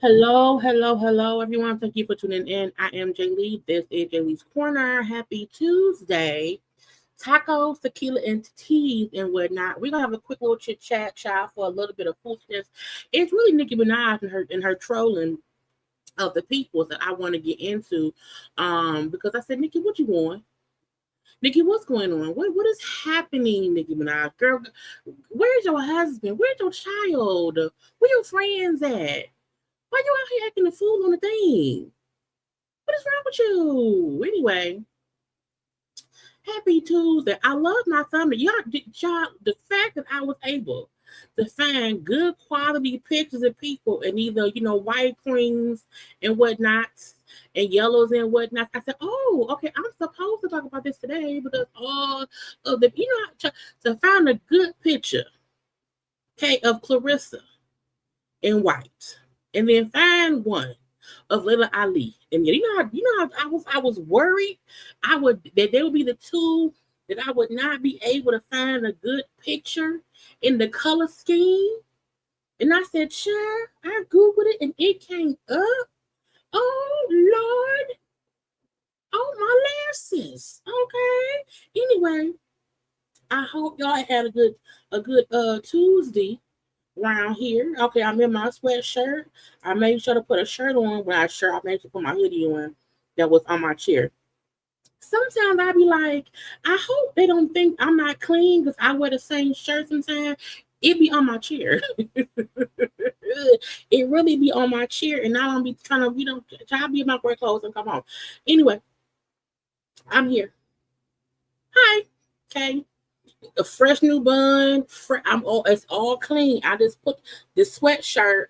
Hello, hello, hello, everyone. Thank you for tuning in. I am Jaylee. This is JayLeesCorner. Happy Tuesday. Tacos, tequila, and teas and whatnot. We're gonna have a quick little chit chat, child, for a little bit of foolishness. It's really Nicki Minaj and her trolling of the people that I want to get into. Because I said, Nicki, what you want? Nicki, what's going on? What is happening, Nicki Minaj? Girl, where's your husband? Where's your child? Where your friends at? Why you out here acting a fool on the thing? What is wrong with you? Anyway, happy Tuesday. I love my family. Y'all, the fact that I was able to find good quality pictures of people and either, white queens and whatnot and yellows and whatnot. I said, oh, okay, I'm supposed to talk about this today because all of the, to find a good picture, okay, of Clarissa in white. And then find one of Layla Ali. And I was worried that there would be the two that I would not be able to find a good picture in the color scheme. And I said, sure, I Googled it and it came up. Oh Lord. Oh my lasses. Okay. Anyway, I hope y'all had a good Tuesday around here. Okay, I'm in my sweatshirt. I made sure to put a shirt on. When I made sure to put my hoodie on that was on my chair. Sometimes I be like, I hope they don't think I'm not clean because I wear the same shirt sometimes. It be on my chair. It really be on my chair, and I don't be trying to, try to be in my work clothes and come home. Anyway, I'm here. Hi. Okay. A fresh new bun. It's all clean. I just put the sweatshirt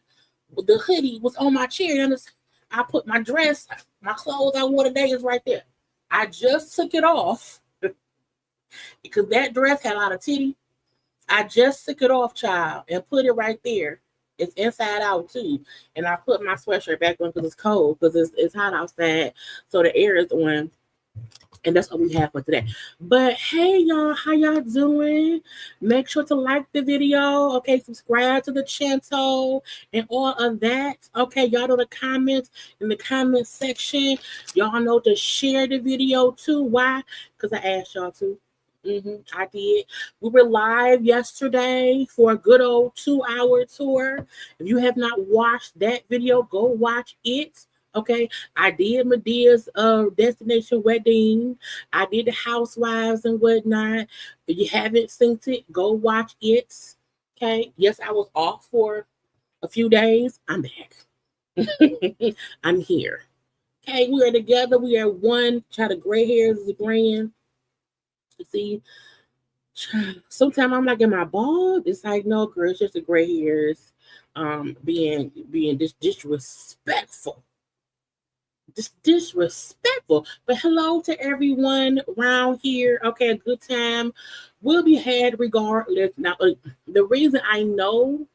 with the hoodie was on my chair, and I put my dress, my clothes I wore today is right there. I just took it off because that dress had a lot of titty. I just took it off, child, and put it right there. It's inside out too, and I put my sweatshirt back on because it's cold because it's hot outside, so the air is on. And that's what we have for today. But hey, y'all, how y'all doing? Make sure to like the video. Okay, subscribe to the channel and all of that. Okay, y'all know the comments in the comment section. Y'all know to share the video too. Why? Because I asked y'all to. I did. We were live yesterday for a good old 2-hour tour. If you have not watched that video, go watch it. Okay, I did Medea's destination wedding. I did the housewives and whatnot. If you haven't seen it, go watch it. Okay, yes, I was off for a few days. I'm back. I'm here. Okay, we are together. We are one. Try the gray hairs is grand. See, sometimes I'm like, am I bald? It's like, no, girl, it's just the gray hairs. Being disrespectful. Just disrespectful. But hello to everyone around here. Okay, a good time will be had regardless. Now, the reason I know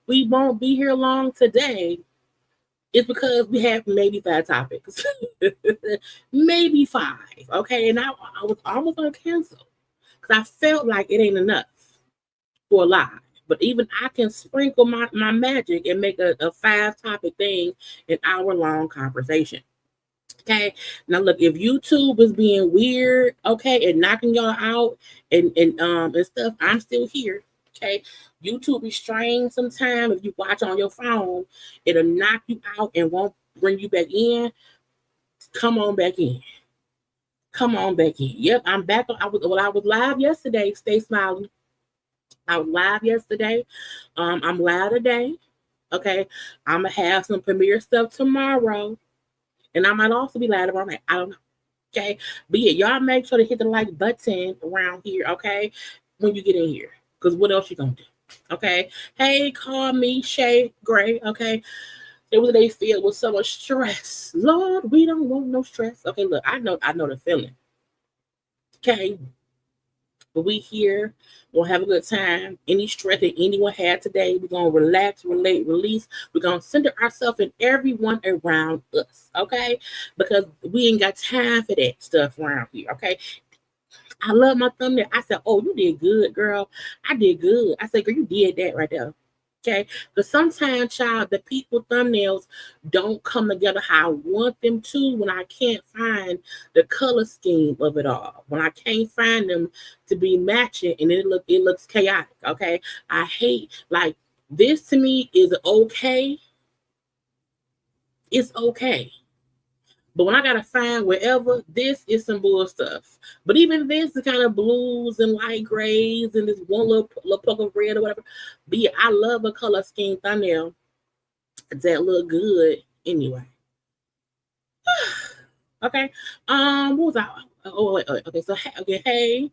we won't be here long today is because we have maybe 5 topics. Maybe 5. Okay, and I was almost gonna cancel because I felt like it ain't enough for a live. But even I can sprinkle my magic and make a 5-topic thing an hour-long conversation. Okay. Now look, if YouTube is being weird, okay, and knocking y'all out and stuff, I'm still here. Okay. YouTube is strange sometimes. If you watch on your phone, it'll knock you out and won't bring you back in. Come on back in. Come on back in. Yep, I'm back. I was live yesterday. Stay smiling. I was live yesterday. I'm live today. Okay. I'm gonna have some premiere stuff tomorrow. And I might also be live tomorrow night. I don't know. Okay. But yeah, y'all make sure to hit the like button around here, okay? When you get in here. Because what else you gonna do? Okay. Hey, call me Shay Gray. Okay. It was a day filled with so much stress. Lord, we don't want no stress. Okay, look, I know the feeling. Okay. But we here, we'll have a good time. Any stress that anyone had today, we're gonna relax, relate, release. We're gonna center ourselves and everyone around us, okay? Because we ain't got time for that stuff around here, okay? I love my thumbnail. I said, "Oh, you did good, girl. I did good." I said, "Girl, you did that right there." Okay, because sometimes, child, the people thumbnails don't come together how I want them to when I can't find the color scheme of it all. When I can't find them to be matching, and it looks chaotic. Okay, I hate like this. To me, is okay. It's okay. But when I gotta find wherever, this is some bull stuff. But even this is kind of blues and light grays and this one little puck of red or whatever. But yeah, I love a color scheme thumbnail that look good anyway. Okay. What was I? Oh, wait. Okay. So okay, hey.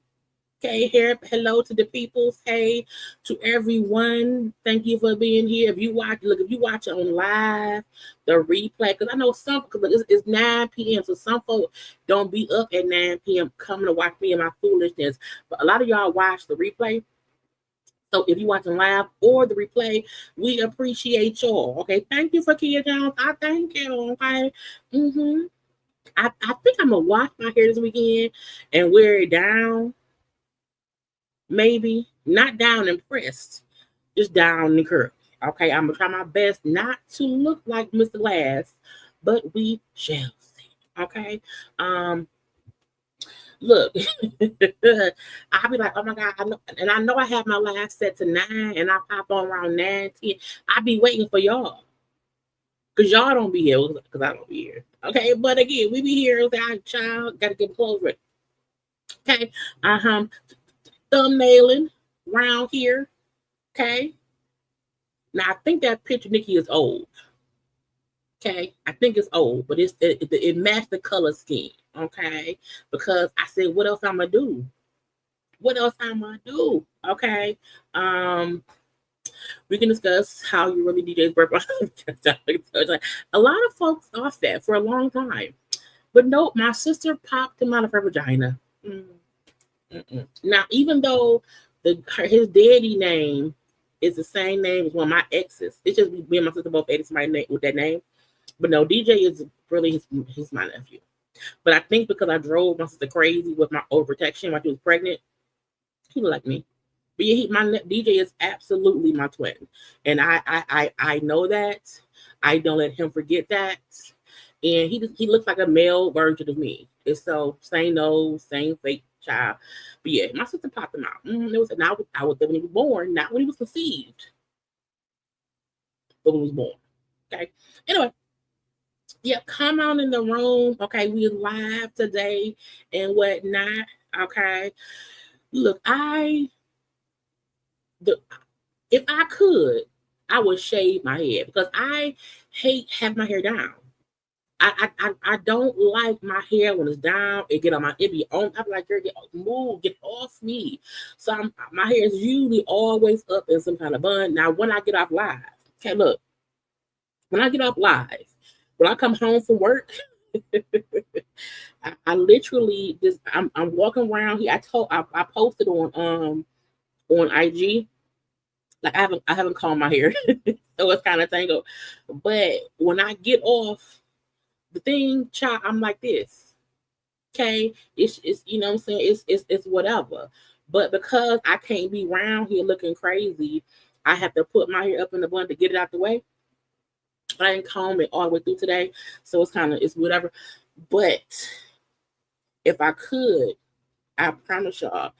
Okay, here, hello to the peoples. Hey, to everyone. Thank you for being here. If you watch it on live, the replay, because I know because it's 9 p.m. So some folks don't be up at 9 p.m. coming to watch me and my foolishness. But a lot of y'all watch the replay. So if you're watching live or the replay, we appreciate y'all. Okay, thank you for Kia Jones. I thank you. Okay. I think I'm gonna wash my hair this weekend and wear it down. Maybe not down and pressed, just down and curly. Okay, I'm gonna try my best not to look like Mr. Glass, but we shall see. Okay, look, I'll be like, oh my god, I know I have my last set to 9, and I pop on around 9:10. I be waiting for y'all. Cause y'all don't be here, cause I don't be here. Okay, but again, we be here. Okay, our child gotta get clothes ready. Okay, thumbnailing around here. Okay. Now I think that picture NIcki is old. Okay, I think it's old, but it matched the color scheme. Okay, because I said, what else I'm gonna do? What else I'm gonna do? Okay. We can discuss how you really DJ's birthday. A lot of folks thought that for a long time, but nope. My sister popped him out of her vagina. Now, even though his daddy name is the same name as one of my exes, it's just me and my sister both added somebody with that name. But no, DJ is really he's my nephew. But I think because I drove my sister crazy with my overprotection while she was pregnant, he looked like me. But yeah, my DJ is absolutely my twin, and I know that. I don't let him forget that. And he looks like a male version of me. It's so same nose, same face child. But yeah, my sister popped him out. It was now I was there when he was born, not when he was conceived, but when he was born. Okay. Anyway, yeah, come on in the room. Okay, we live today and whatnot. Okay. Look, if I could, I would shave my head because I hate having my hair down. I don't like my hair when it's down. It be on. I'm like, girl, get off me. So my hair is usually always up in some kind of bun. Now, when I get off live, okay, look, when I get off live, when I come home from work, I literally just I'm walking around here. I posted on IG. Like I haven't combed my hair, so it's kind of tangled. But when I get off the thing, child, I'm like this. Okay, it's you know what I'm saying. It's whatever. But because I can't be around here looking crazy, I have to put my hair up in the bun to get it out the way. I didn't comb it all the way through today, so it's whatever. But if I could, I promise y'all,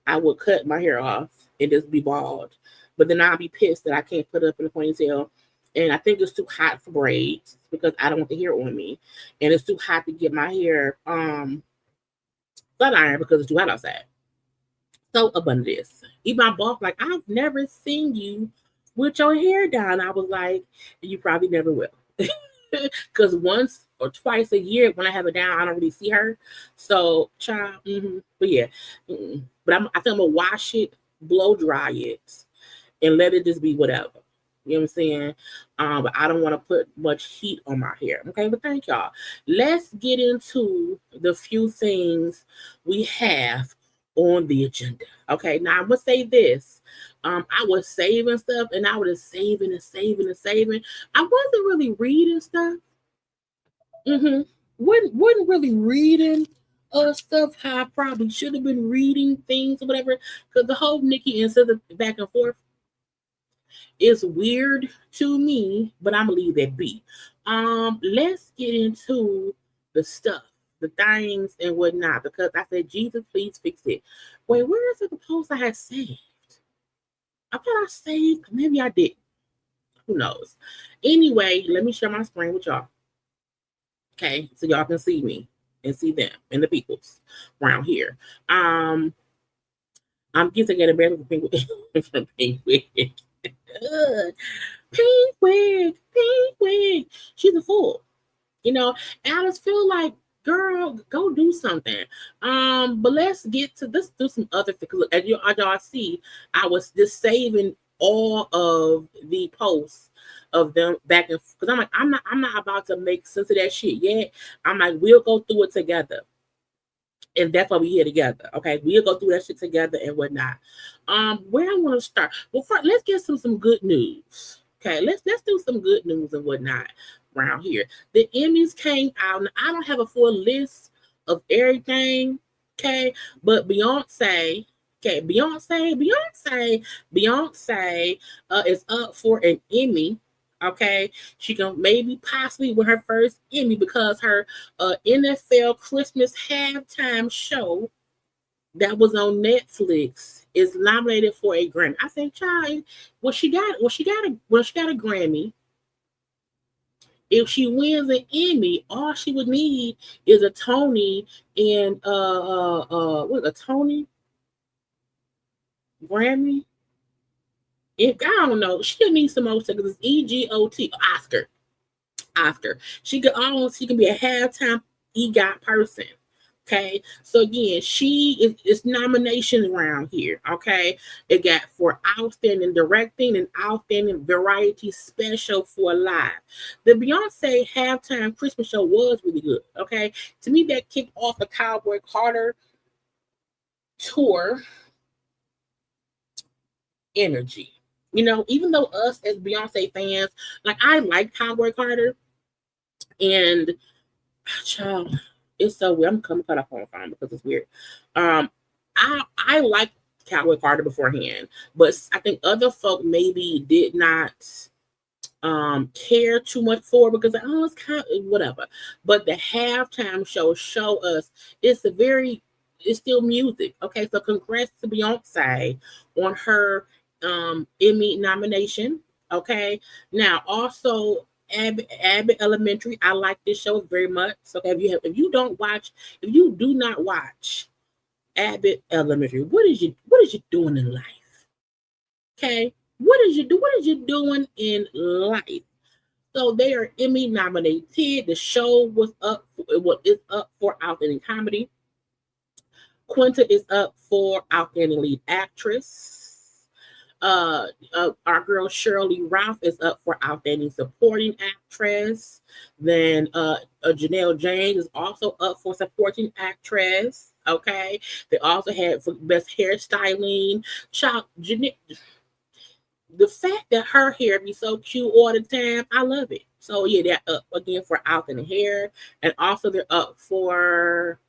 I would cut my hair off and just be bald. But then I'll be pissed that I can't put it up in a ponytail. And I think it's too hot for braids because I don't want the hair on me. And it's too hot to get my hair flat iron because it's too hot outside. So abundant this. Even my boss, like, I've never seen you with your hair down. I was like, you probably never will. Because once or twice a year when I have it down, I don't really see her. So, child, but yeah. But I think I'm going to wash it, blow dry it, and let it just be whatever. You know what I'm saying? But I don't want to put much heat on my hair. Okay, but thank y'all. Let's get into the few things we have on the agenda. Okay, now I'm going to say this. I was saving stuff and I was just saving and saving and saving. I wasn't really reading stuff. Wasn't really reading stuff how I probably should have been reading things or whatever. Because the whole NIcki and SZA back and forth is weird to me, but I'm gonna leave that be. Let's get into the stuff, the things and whatnot, because I said, Jesus, please fix it. Wait, where is it the post I had saved? I thought I saved, maybe I did. Who knows? Anyway, let me share my screen with y'all. Okay, so y'all can see me and see them and the peoples around here. I'm guessing at a better penguin. Pink wig. She's a fool. You know, and I just feel like, girl, go do something. But let's get to this. Do some other things. Look, as y'all see, I was just saving all of the posts of them back and because I'm like, I'm not about to make sense of that shit yet. I'm like, we'll go through it together. And that's why we're here together. Okay, we'll go through that shit together and whatnot. Where I want to start. Well, first, let's get some good news. Okay, let's do some good news and whatnot around here. The Emmys came out, and I don't have a full list of everything. Okay, but Beyonce is up for an Emmy. Okay, she can maybe possibly win her first Emmy because her NFL Christmas halftime show that was on Netflix is nominated for a Grammy. I think, child, she got a Grammy. If she wins an Emmy, all she would need is a Tony and what a Tony Grammy. I don't know. She could need some more because it's EGOT Oscar. She can be a halftime EGOT person. Okay, so again, it's nominations around here. Okay, it got for outstanding directing and outstanding variety special for live. The Beyonce halftime Christmas show was really good. Okay, to me that kicked off the Cowboy Carter tour energy. You know, even though us as Beyonce fans, like I like Cowboy Carter, and child, it's so weird. I'm coming cut off on the phone because it's weird. I like Cowboy Carter beforehand, but I think other folk maybe did not care too much for because it's kind of whatever. But the halftime show us it's a very it's still music. Okay, so congrats to Beyonce on her Emmy nomination. Okay, now also Abbott Elementary. I like this show very much. So if you do not watch Abbott Elementary, what is you doing in life? Okay, what is you doing in life? So they are Emmy nominated. The show is up for Outstanding Comedy. Quinta is up for Outstanding Lead Actress. Our girl Shirley Ralph is up for Outstanding Supporting Actress. Then Janelle James is also up for Supporting Actress. Okay, they also had for Best Hairstyling. The fact that her hair be so cute all the time, I love it. So yeah, they're up again for Outstanding Hair, and also they're up for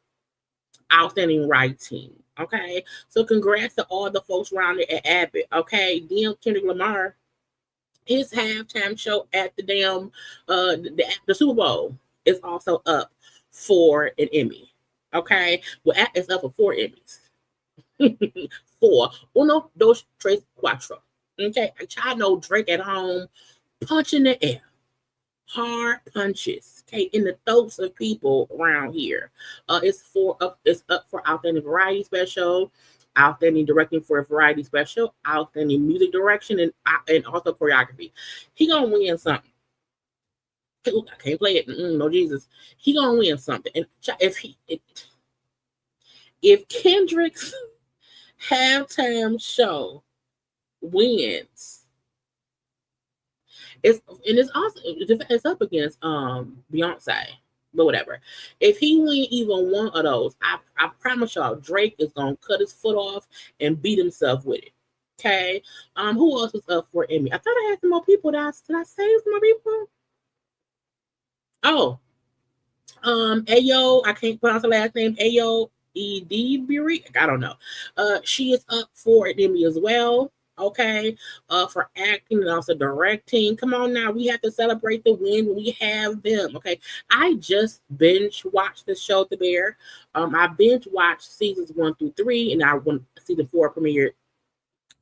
Outstanding Writing. Okay, so congrats to all the folks around there at Abbott. Okay, then Kendrick Lamar, his halftime show at the the Super Bowl is also up for an Emmy. Okay, well, it's up for 4 Emmys. Four. Uno, dos, tres, cuatro. Okay, I know Drake at home punching the air. Hard punches, okay, in the throats of people around here. It's up for Outstanding Variety Special, Outstanding Directing for a Variety Special, Outstanding Music Direction, and also Choreography. He gonna win something. I can't play it. No Jesus. He gonna win something. And if Kendrick's halftime show wins, it's up against Beyonce, but whatever. If he win even one of those, I promise y'all, Drake is gonna cut his foot off and beat himself with it. Okay. Who else is up for Emmy? I thought I had some more people. Did I save some more people? Oh, Ayo, I can't pronounce the last name. Ayo Edebiri. I don't know. She is up for an Emmy as well. Okay, for acting and also directing. Come on now, we have to celebrate the win when we have them. Okay, I just binge watched the show The Bear. I binge watched seasons 1 through 3, and when season 4 premiered,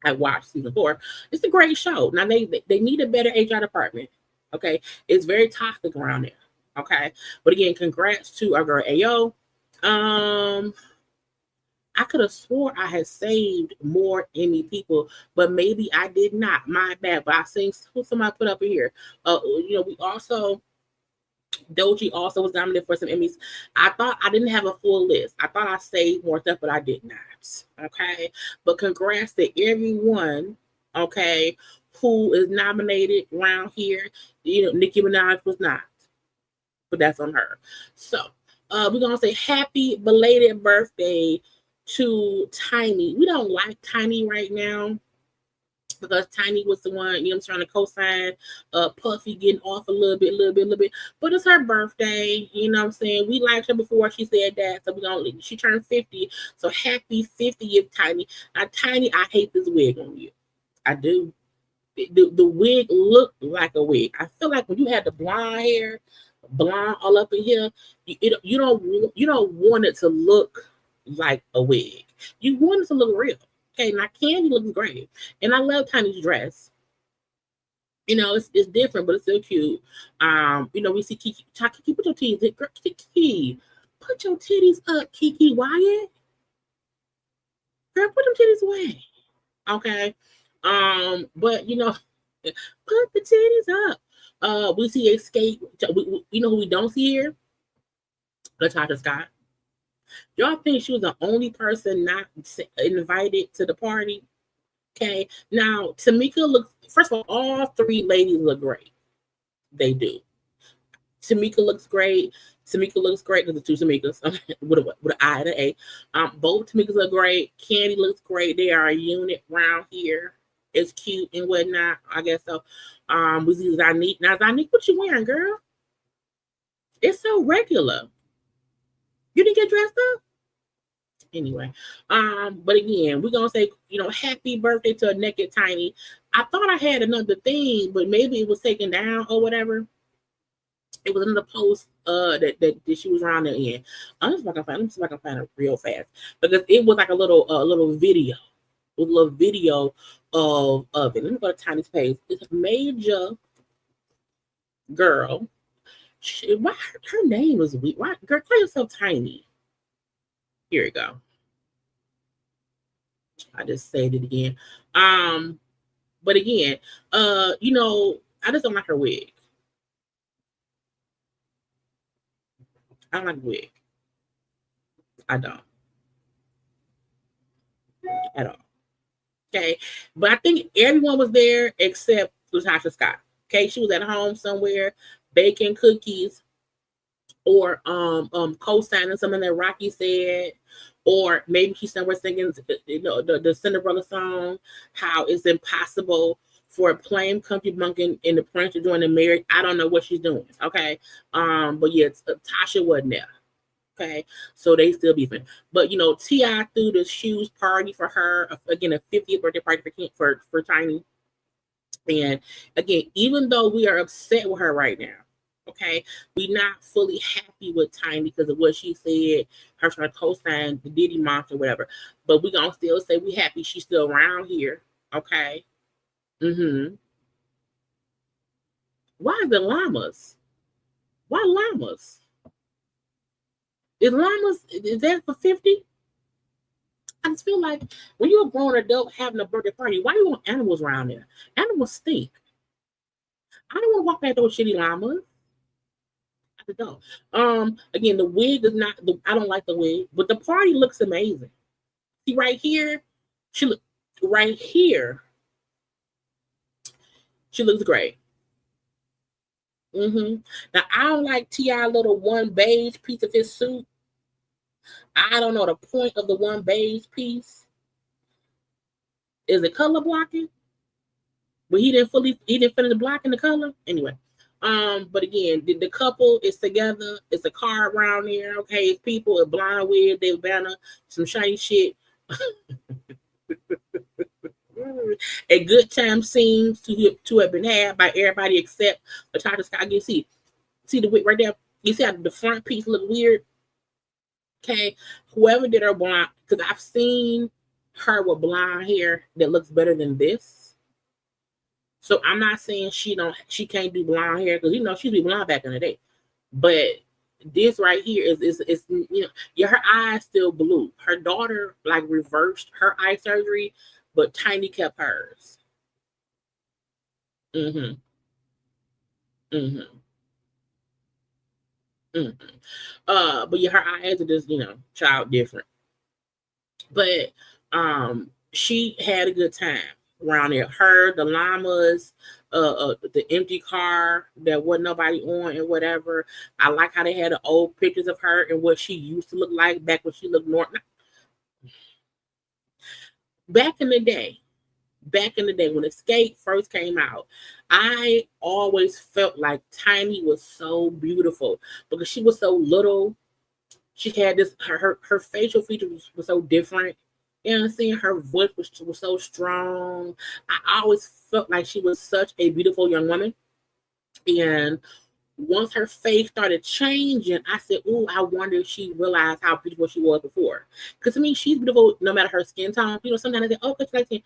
I watched season 4. It's a great show. Now they need a better HR department. Okay, it's very toxic around there. Okay, but again, congrats to our girl Ayo. I could have swore I had saved more Emmy people, but maybe I did not. My bad. But I seen somebody put up here. We also Doji also was nominated for some Emmys. I thought I didn't have a full list. I thought I saved more stuff, but I did not. Okay, but congrats to everyone. Okay, who is nominated around here? Nicki Minaj was not, but that's on her. So we're gonna say happy belated birthday to Tiny. We don't like Tiny right now because Tiny was the one, trying to co-sign Puffy getting off a little bit. But it's her birthday, you know what I'm saying? We liked her before she said that, so she turned 50. So happy 50th, Tiny. Now, Tiny, I hate this wig on you. I do. The wig looked like a wig. I feel like when you had the blonde hair, blonde all up in here, you don't want it to look like a wig. You want it to look real. Okay, now Candy looks great, and I love Tiny's dress. It's different, but it's still cute. We see Kiki. Kiki, put your titties. Kiki, put your titties up, Kiki Wyatt. Girl, put them titties away. Okay. But put the titties up. We see Escape. You know who we don't see here? LaTasha Scott. Y'all think she was the only person not invited to the party? Okay. Now, Tamika looks, first of all 3 ladies look great. They do. Tamika looks great. Tamika looks great because the 2 Tamikas with an I and an A. Both Tamikas look great. Candy looks great. They are a unit around here. It's cute and whatnot. I guess so. We see Zanique. Now, Zanique, what you wearing, girl? It's so regular. You didn't get dressed up? Anyway, but again, we're gonna say, happy birthday to a naked Tiny. I thought I had another thing, but maybe it was taken down or whatever. It was another post that she was around there in. I'm just gonna find. Let me see if I can find it real fast because it was like a little video. It was a little video of it. Let me go to Tiny's page. It's a major girl. Why her name is weird? Why girl call yourself Tiny? Here we go. I just said it again. But again, you know, I just don't like her wig. I don't like wig. I don't at all. Okay, but I think everyone was there except Latasha Scott. Okay, she was at home somewhere baking cookies or co-signing something that Rocky said, or maybe she's somewhere singing, you know, the Cinderella song, how it's impossible for a plain country bumpkin in the prince to join the marriage. I don't know what she's doing. Okay, but yeah, Tasha wasn't there. Okay, so they still beefing. But you know, T.I. threw the shoes party for her again, a 50th birthday party for Tiny. And again, even though we are upset with her right now, okay, we're not fully happy with Tiny because of what she said, her trying to co-sign the Diddy monster, whatever. But we gonna still say we happy she's still around here. Okay. Why is it llamas? Why llamas? Is that for 50? I just feel like when you're a grown adult having a birthday party, why you want animals around there? Animals stink. I don't want to walk past those shitty llamas. I just don't. Again, the wig is not. I don't like the wig, but the party looks amazing. See right here, she look right here. She looks great. Now I don't like T.I. little one beige piece of his suit. I don't know the point of the one beige piece. Is it color blocking? But he didn't finish blocking the color. Anyway. But again, the couple is together. It's a car around here. Okay, it's people, a blind wig, they banner, some shiny shit. A good time seems to have been had by everybody except Latasha Scott. You see the wig right there. You see how the front piece look weird. Okay, whoever did her blonde, because I've seen her with blonde hair that looks better than this. So I'm not saying she can't do blonde hair because you know she'd be blonde back in the day. But this right here is you know, yeah, her eyes still blue. Her daughter like reversed her eye surgery, but Tiny kept hers. Mm-hmm. Mm-hmm. But yeah, her eyes are just, you know, child different. But she had a good time around there. Her, the llamas, the empty car that wasn't nobody on and whatever. I like how they had the old pictures of her and what she used to look like back when she looked normal. Back in the day when Escape first came out, I always felt like Tiny was so beautiful because she was so little. She had this her facial features were so different. You know what I'm saying? Her voice was so strong. I always felt like she was such a beautiful young woman. And once her face started changing, I said, "Ooh, I wonder if she realized how beautiful she was before." Because to me, she's beautiful no matter her skin tone. You know, sometimes I say, "Oh, it's like,"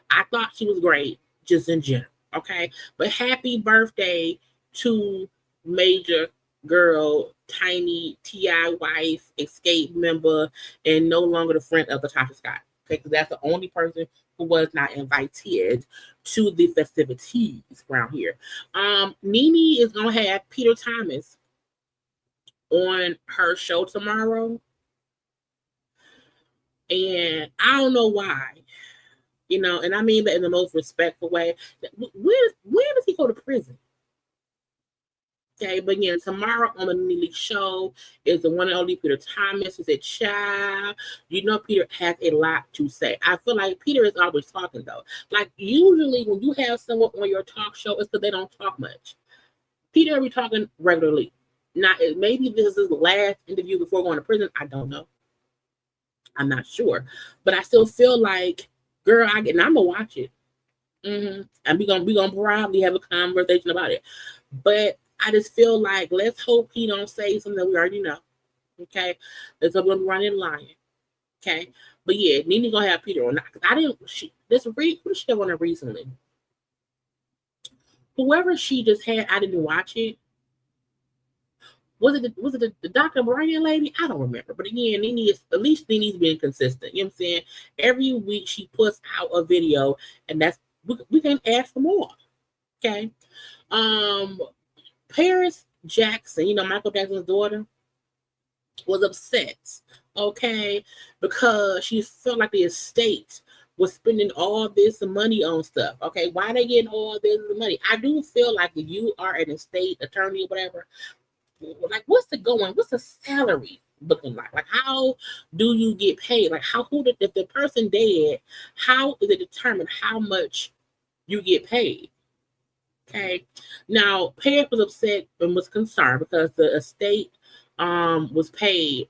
I thought she was great, just in general. Okay, but happy birthday to Major Girl, Tiny T.I. wife, Escape member, and no longer the friend of Latasha Scott. Okay, because that's the only person who was not invited to the festivities around here. Nene is gonna have Peter Thomas on her show tomorrow, and I don't know why. You know, and I mean that in the most respectful way. Where does he go to prison? Okay, but again, tomorrow on the Nene show is the one and only Peter Thomas. He said, "Child, you know Peter has a lot to say." I feel like Peter is always talking though. Like usually when you have someone on your talk show, it's because they don't talk much. Peter will be talking regularly. Now, maybe this is his last interview before going to prison. I don't know. I'm not sure, but I still feel like, girl, I'm gonna watch it, and we gonna probably have a conversation about it. But I just feel like let's hope he don't say something that we already know. Okay, there's a one running lying. Okay, but yeah, Nene gonna have Peter on. I didn't. Who did she have on her recently? Whoever she just had, I didn't watch it. Was it the Dr. Brian lady? I don't remember. But again, at least Nene's being consistent. You know what I'm saying? Every week she puts out a video, and we can ask for more. Okay. Um, Paris Jackson, Michael Jackson's daughter, was upset, okay, because she felt like the estate was spending all this money on stuff. Okay, why they getting all this money? I do feel like if you are an estate attorney or whatever, like what's the salary looking like? Like how do you get paid? Like if the person dead, how is it determined how much you get paid? Okay. Now, Paris was upset and was concerned because the estate was paid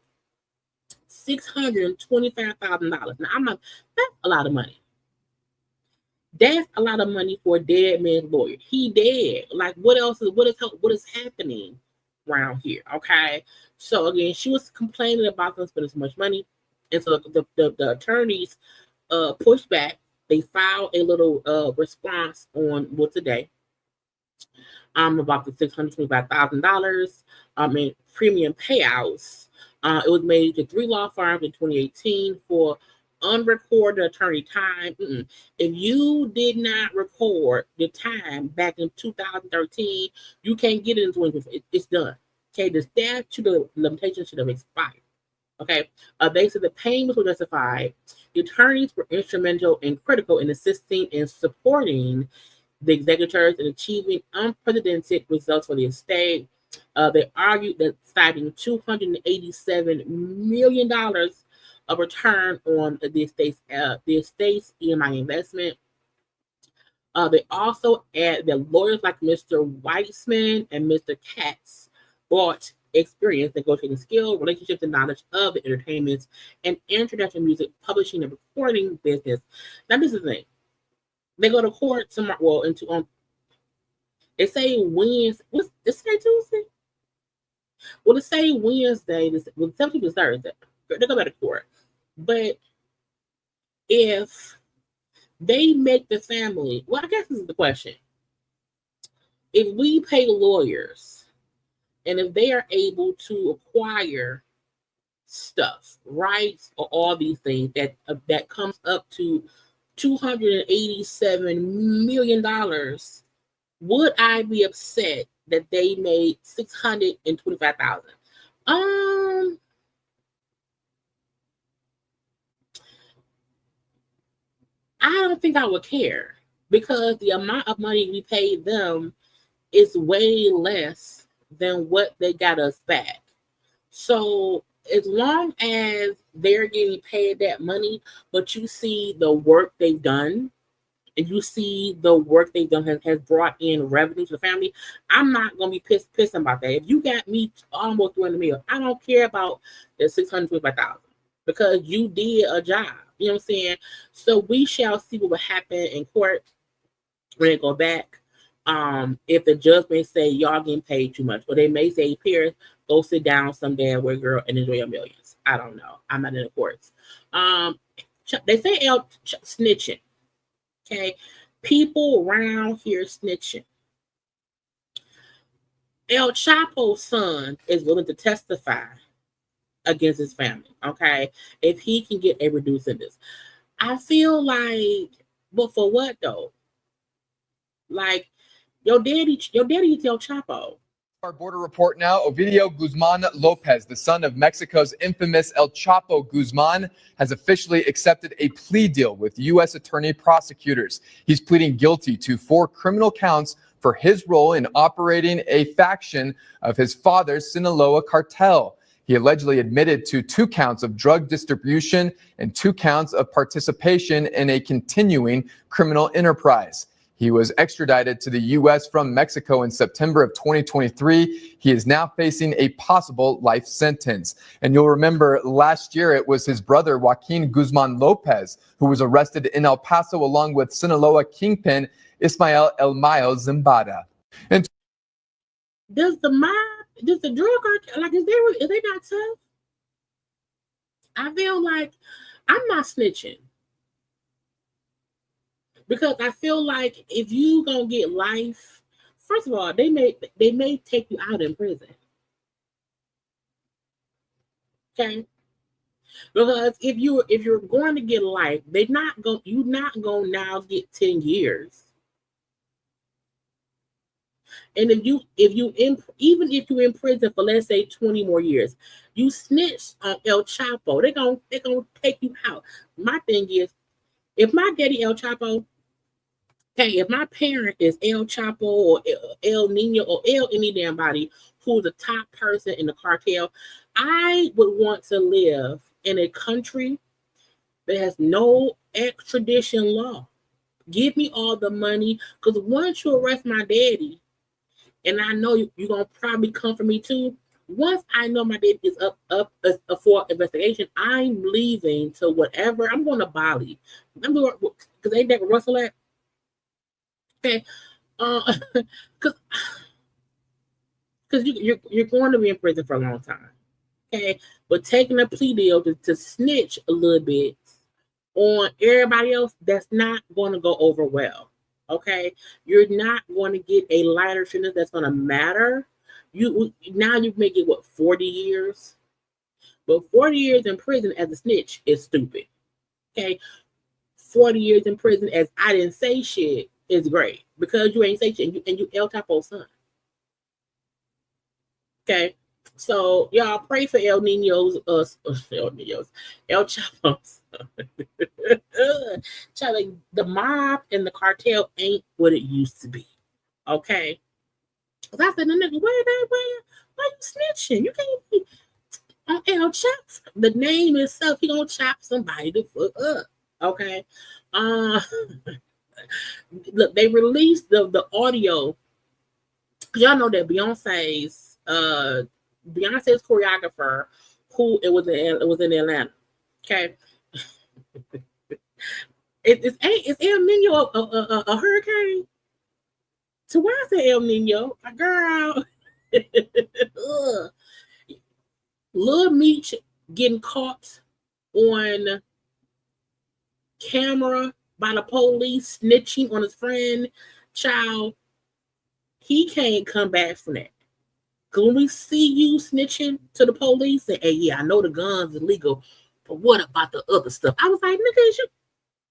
$625,000. Now, that's a lot of money. That's a lot of money for a dead man's lawyer. He dead. Like, what is happening around here? Okay. So again, she was complaining about them spending so much money. And so the attorneys pushed back. They filed a little response on today. About the $625,000 in premium payouts. It was made to 3 law firms in 2018 for unrecorded attorney time. If you did not record the time back in 2013, you can't get it in 2020. It's done. Okay, the statute of limitations should have expired. Okay, they said the payments were justified. The attorneys were instrumental and critical in assisting and supporting the executors in achieving unprecedented results for the estate. They argued that citing $287 million of return on the estate's EMI investment. They also add that lawyers like Mr. Weitzman and Mr. Katz brought experience, negotiating skill, relationships, and knowledge of the entertainment and international music publishing and recording business. Now, this is the thing. They go to court tomorrow. Well, they say Wednesday. What's this say Tuesday? Well, they say Wednesday. Well, 17th is Thursday. They go back to court. But if they make the family, well, I guess this is the question. If we pay lawyers, and if they are able to acquire stuff, rights, or all these things that comes up to $287 million, would I be upset that they made $625,000? I don't think I would care because the amount of money we paid them is way less than what they got us back. So as long as they're getting paid that money, but you see the work they've done, and you see the work they've done has brought in revenue to the family, I'm not gonna be pissed about that. If you got me almost $200 million, I don't care about the $625,000 because you did a job. You know what I'm saying? So we shall see what will happen in court when they go back. If the judge may say y'all getting paid too much, or they may say, Pierce, go sit down someday where girl and enjoy your millions. I don't know. I'm not in the courts. They say snitching. Okay, people around here snitching. El Chapo's son is willing to testify against his family. Okay, if he can get a reduced sentence, I feel like, but for what though? Like your daddy is El Chapo. Our border report now. Ovidio Guzman Lopez, the son of Mexico's infamous El Chapo Guzman, has officially accepted a plea deal with U.S. attorney prosecutors. He's pleading guilty to 4 criminal counts for his role in operating a faction of his father's Sinaloa cartel. He allegedly admitted to 2 counts of drug distribution and 2 counts of participation in a continuing criminal enterprise. He was extradited to the U.S. from Mexico in September of 2023. He is now facing a possible life sentence. And you'll remember last year it was his brother, Joaquin Guzman Lopez, who was arrested in El Paso along with Sinaloa kingpin Ismael El Mayo Zambada. And Does the drug cartel, like, is they not tough? I feel like I'm not snitching because I feel like if you gonna get life, first of all, they may take you out in prison. Okay, because if you're going to get life, you're not going now get 10 years. And even if you in prison for, let's say, 20 more years, you snitch on El Chapo, they're gonna take you out. My thing is, if my daddy El Chapo, okay, if my parent is El Chapo or El Nino or any damn body who's the top person in the cartel, I would want to live in a country that has no extradition law. Give me all the money, because once you arrest my daddy, and I know you're gonna probably come for me too. Once I know my daddy is up for investigation, I'm leaving to whatever. I'm going to Bali. I'm going because ain't that Russell at? Okay, because you're going to be in prison for a long time. Okay, but taking a plea deal to snitch a little bit on everybody else, that's not going to go over well. Okay, you're not going to get a lighter sentence that's going to matter. You may get 40 years, but 40 years in prison as a snitch is stupid. Okay, 40 years in prison as I didn't say shit is great because you ain't say shit and you El Chapo's son. Okay, so y'all pray for El Chapo's. Charlie, the mob and the cartel ain't what it used to be. Okay. Cause I said, the nigga, why you snitching? You can't be El Chapo. The name itself, he gonna chop somebody the foot up. Okay. Look, they released the audio. Y'all know that Beyonce's choreographer, who it was in Atlanta. Okay. Is El Nino a hurricane? So why is it El Nino? A girl. Lil Meech getting caught on camera by the police snitching on his friend. Child, he can't come back from that. Because when we see you snitching to the police, and hey, yeah, I know the gun's illegal, but what about the other stuff? I was like, nigga,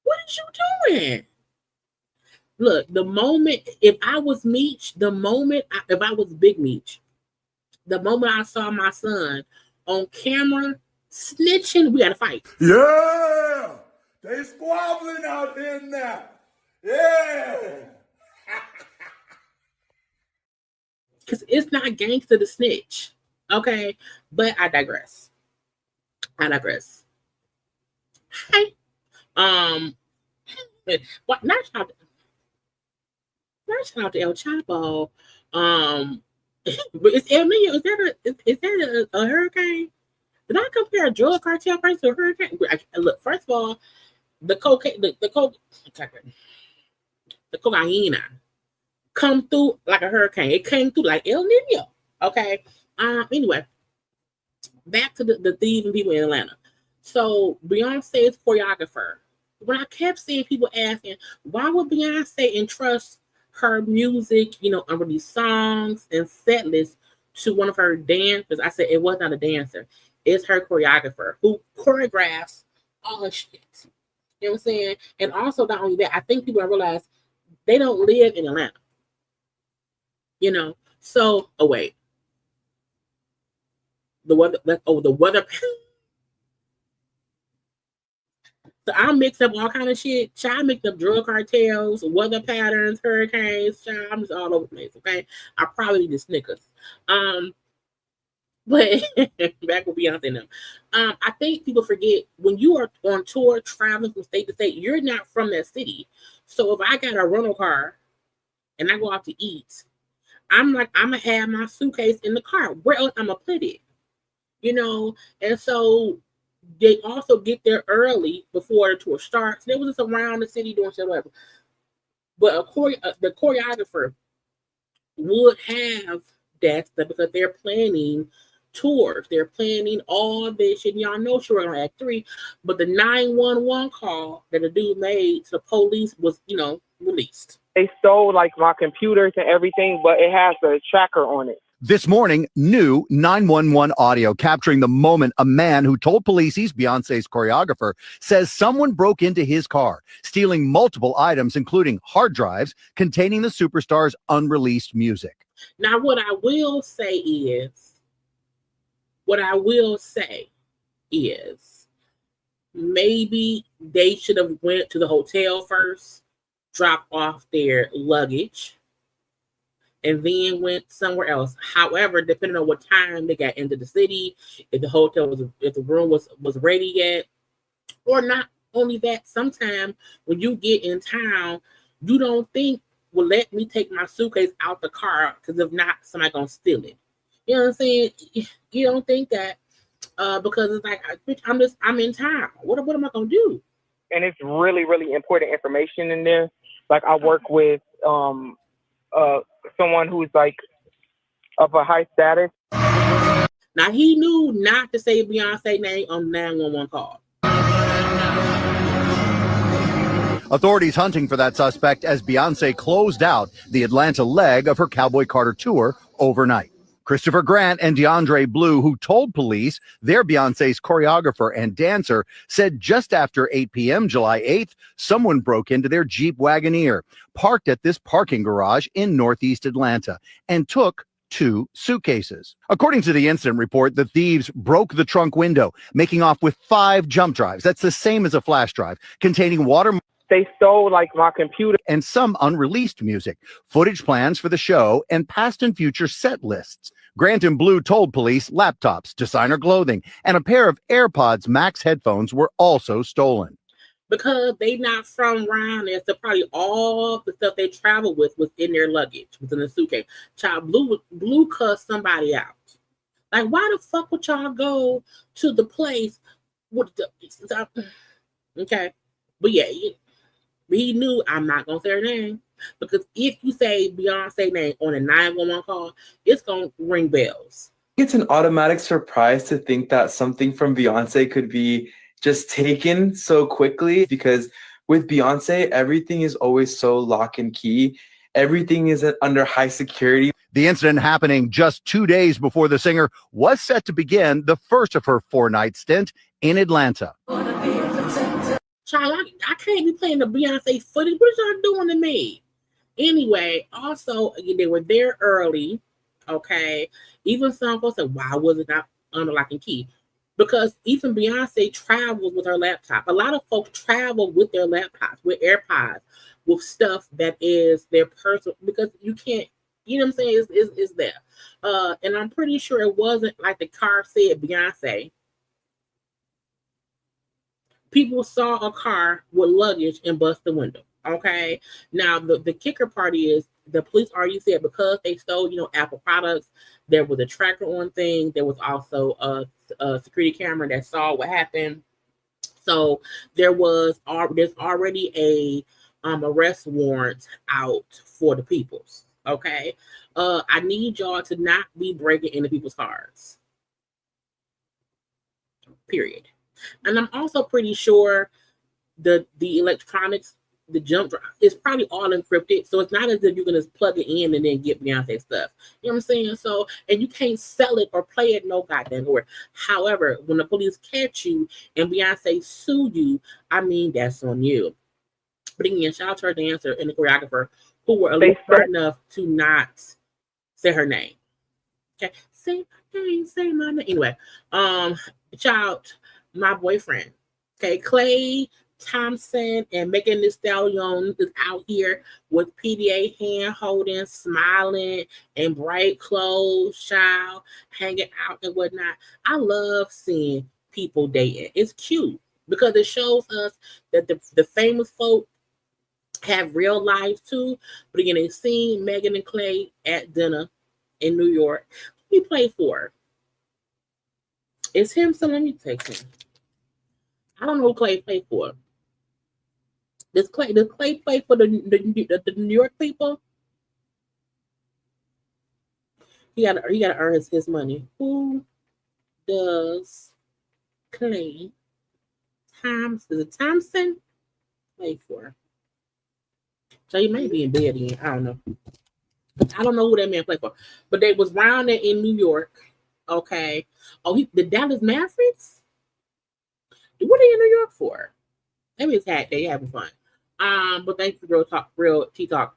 what is you doing? Look, the moment, if I was Meech, if I was Big Meech, the moment I saw my son on camera snitching, we had to fight. Yeah! They squabbling out there now. Yeah! Because it's not gangster to snitch. Okay? But I digress. Hi. What? Not shout out to El Chapo. But it's El Nino. Is that a hurricane? Did I compare a drug cartel person to a hurricane? Look, first of all, the cocaine come through like a hurricane. It came through like El Nino. Okay. Anyway, back to the thieving people in Atlanta. So Beyonce's choreographer. When I kept seeing people asking, why would Beyonce entrust her music, unreleased songs and set lists to one of her dancers? I said it was not a dancer. It's her choreographer who choreographs all her shit. You know what I'm saying? And also, not only that, I think people don't realize they don't live in Atlanta. So, wait. The weather. So I mix up all kind of shit. I mix up drug cartels, weather patterns, hurricanes. I'm just all over the place. Okay, I probably need the Snickers. But back with Beyonce now. I think people forget when you are on tour, traveling from state to state, you're not from that city. So if I got a rental car and I go out to eat, I'm gonna have my suitcase in the car. Where else I'm gonna put it? And so they also get there early before the tour starts. They was just around the city doing shit, whatever. But the choreographer would have that stuff because they're planning tours. They're planning all this shit. Y'all know she was on Act 3, but the 911 call that the dude made to the police was, released. They stole like my computers and everything, but it has a tracker on it. This morning, new 911 audio capturing the moment a man who told police he's Beyonce's choreographer says someone broke into his car, stealing multiple items, including hard drives containing the superstar's unreleased music. Now, what I will say is maybe they should have went to the hotel first, dropped off their luggage, and then went somewhere else. However, depending on what time they got into the city, if the room was ready yet, or not only that, sometimes when you get in town, you don't think, well, let me take my suitcase out the car, because if not, somebody gonna steal it. You know what I'm saying? You don't think that because it's like, I'm in town. What am I gonna do? And it's really, really important information in there. Like I work with someone who's like of a high status. Now he knew not to say Beyonce name on 911 call. Authorities hunting for that suspect as Beyonce closed out the Atlanta leg of her Cowboy Carter tour overnight. Christopher Grant and DeAndre Blue, who told police they're Beyonce's choreographer and dancer, said just after 8 p.m. July 8th, someone broke into their Jeep Wagoneer, parked at this parking garage in Northeast Atlanta, and took 2 suitcases. According to the incident report, the thieves broke the trunk window, making off with 5 jump drives. That's the same as a flash drive, containing water. They stole like my computer And some unreleased music, footage plans for the show, and past and future set lists. Grant and Blue told police laptops, designer clothing, and a pair of AirPods Max headphones were also stolen. Because they not from around there, so probably all the stuff they travel with was in their luggage, was in the suitcase. Child, Blue cussed somebody out. Like, why the fuck would y'all go to the place with the... Okay. But yeah, he knew I'm not going to say her name. Because if you say Beyonce name on a 911 call, it's going to ring bells. It's an automatic surprise to think that something from Beyonce could be just taken so quickly, because with Beyonce, everything is always so lock and key. Everything is under high security. The incident happening just 2 days before the singer was set to begin the first of her 4-night stint in Atlanta. Child, I can't be playing the Beyonce footage. What is y'all doing to me? Anyway, also, they were there early, okay? Even some folks said, why was it not under lock and key? Because even Beyonce travels with her laptop. A lot of folks travel with their laptops, with AirPods, with stuff that is their personal, because you can't, you know what I'm saying, is there. And I'm pretty sure it wasn't like the car said Beyonce. People saw a car with luggage and bust the window. Okay. Now the kicker part is the police already said because they stole, Apple products, there was a tracker on thing. There was also a security camera that saw what happened. So there's already a arrest warrant out for the peoples. Okay. I need y'all to not be breaking into people's cars. Period. And I'm also pretty sure the electronics, the jump drive, is probably all encrypted. So it's not as if you're going to plug it in and then get Beyonce stuff. You know what I'm saying? So, and you can't sell it or play it no goddamn where. However, when the police catch you and Beyonce sue you, I mean, that's on you. But again, shout out to her dancer and the choreographer who were a little smart enough to not say her name. Okay. Say my name. Anyway, child, my boyfriend, okay, Clay Thompson and Megan Thee Stallion is out here with PDA hand holding, smiling, and bright clothes, child, hanging out and whatnot. I love seeing people dating. It's cute because it shows us that the famous folk have real lives too. But again, they seen Megan and Clay at dinner in New York. Who he play for? It's him, so let me take him. I don't know who Clay played for. Does Clay play for the New York people? He gotta earn his money. Who does Clay Thompson play for? So he may be in bed again. I don't know. I don't know who that man played for. But they was round there in New York. Okay. Oh, the Dallas Mavericks? What are they in New York for? Maybe it's they having fun. But thanks for real tea talk.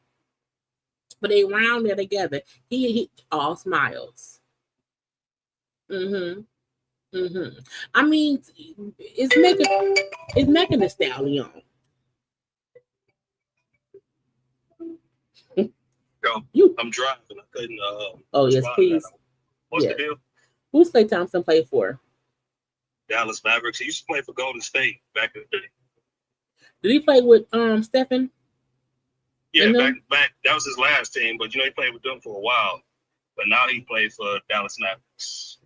But they round there together. He all smiles. I mean, it's making the stallion. Yo, I'm driving. I couldn't. Oh yes, please. What's the deal? Who's Klay Thompson play for? Dallas Mavericks. He used to play for Golden State back in the day. Did he play with Stephen? Yeah, back. That was his last team, but he played with them for a while. But now he plays for Dallas Mavericks.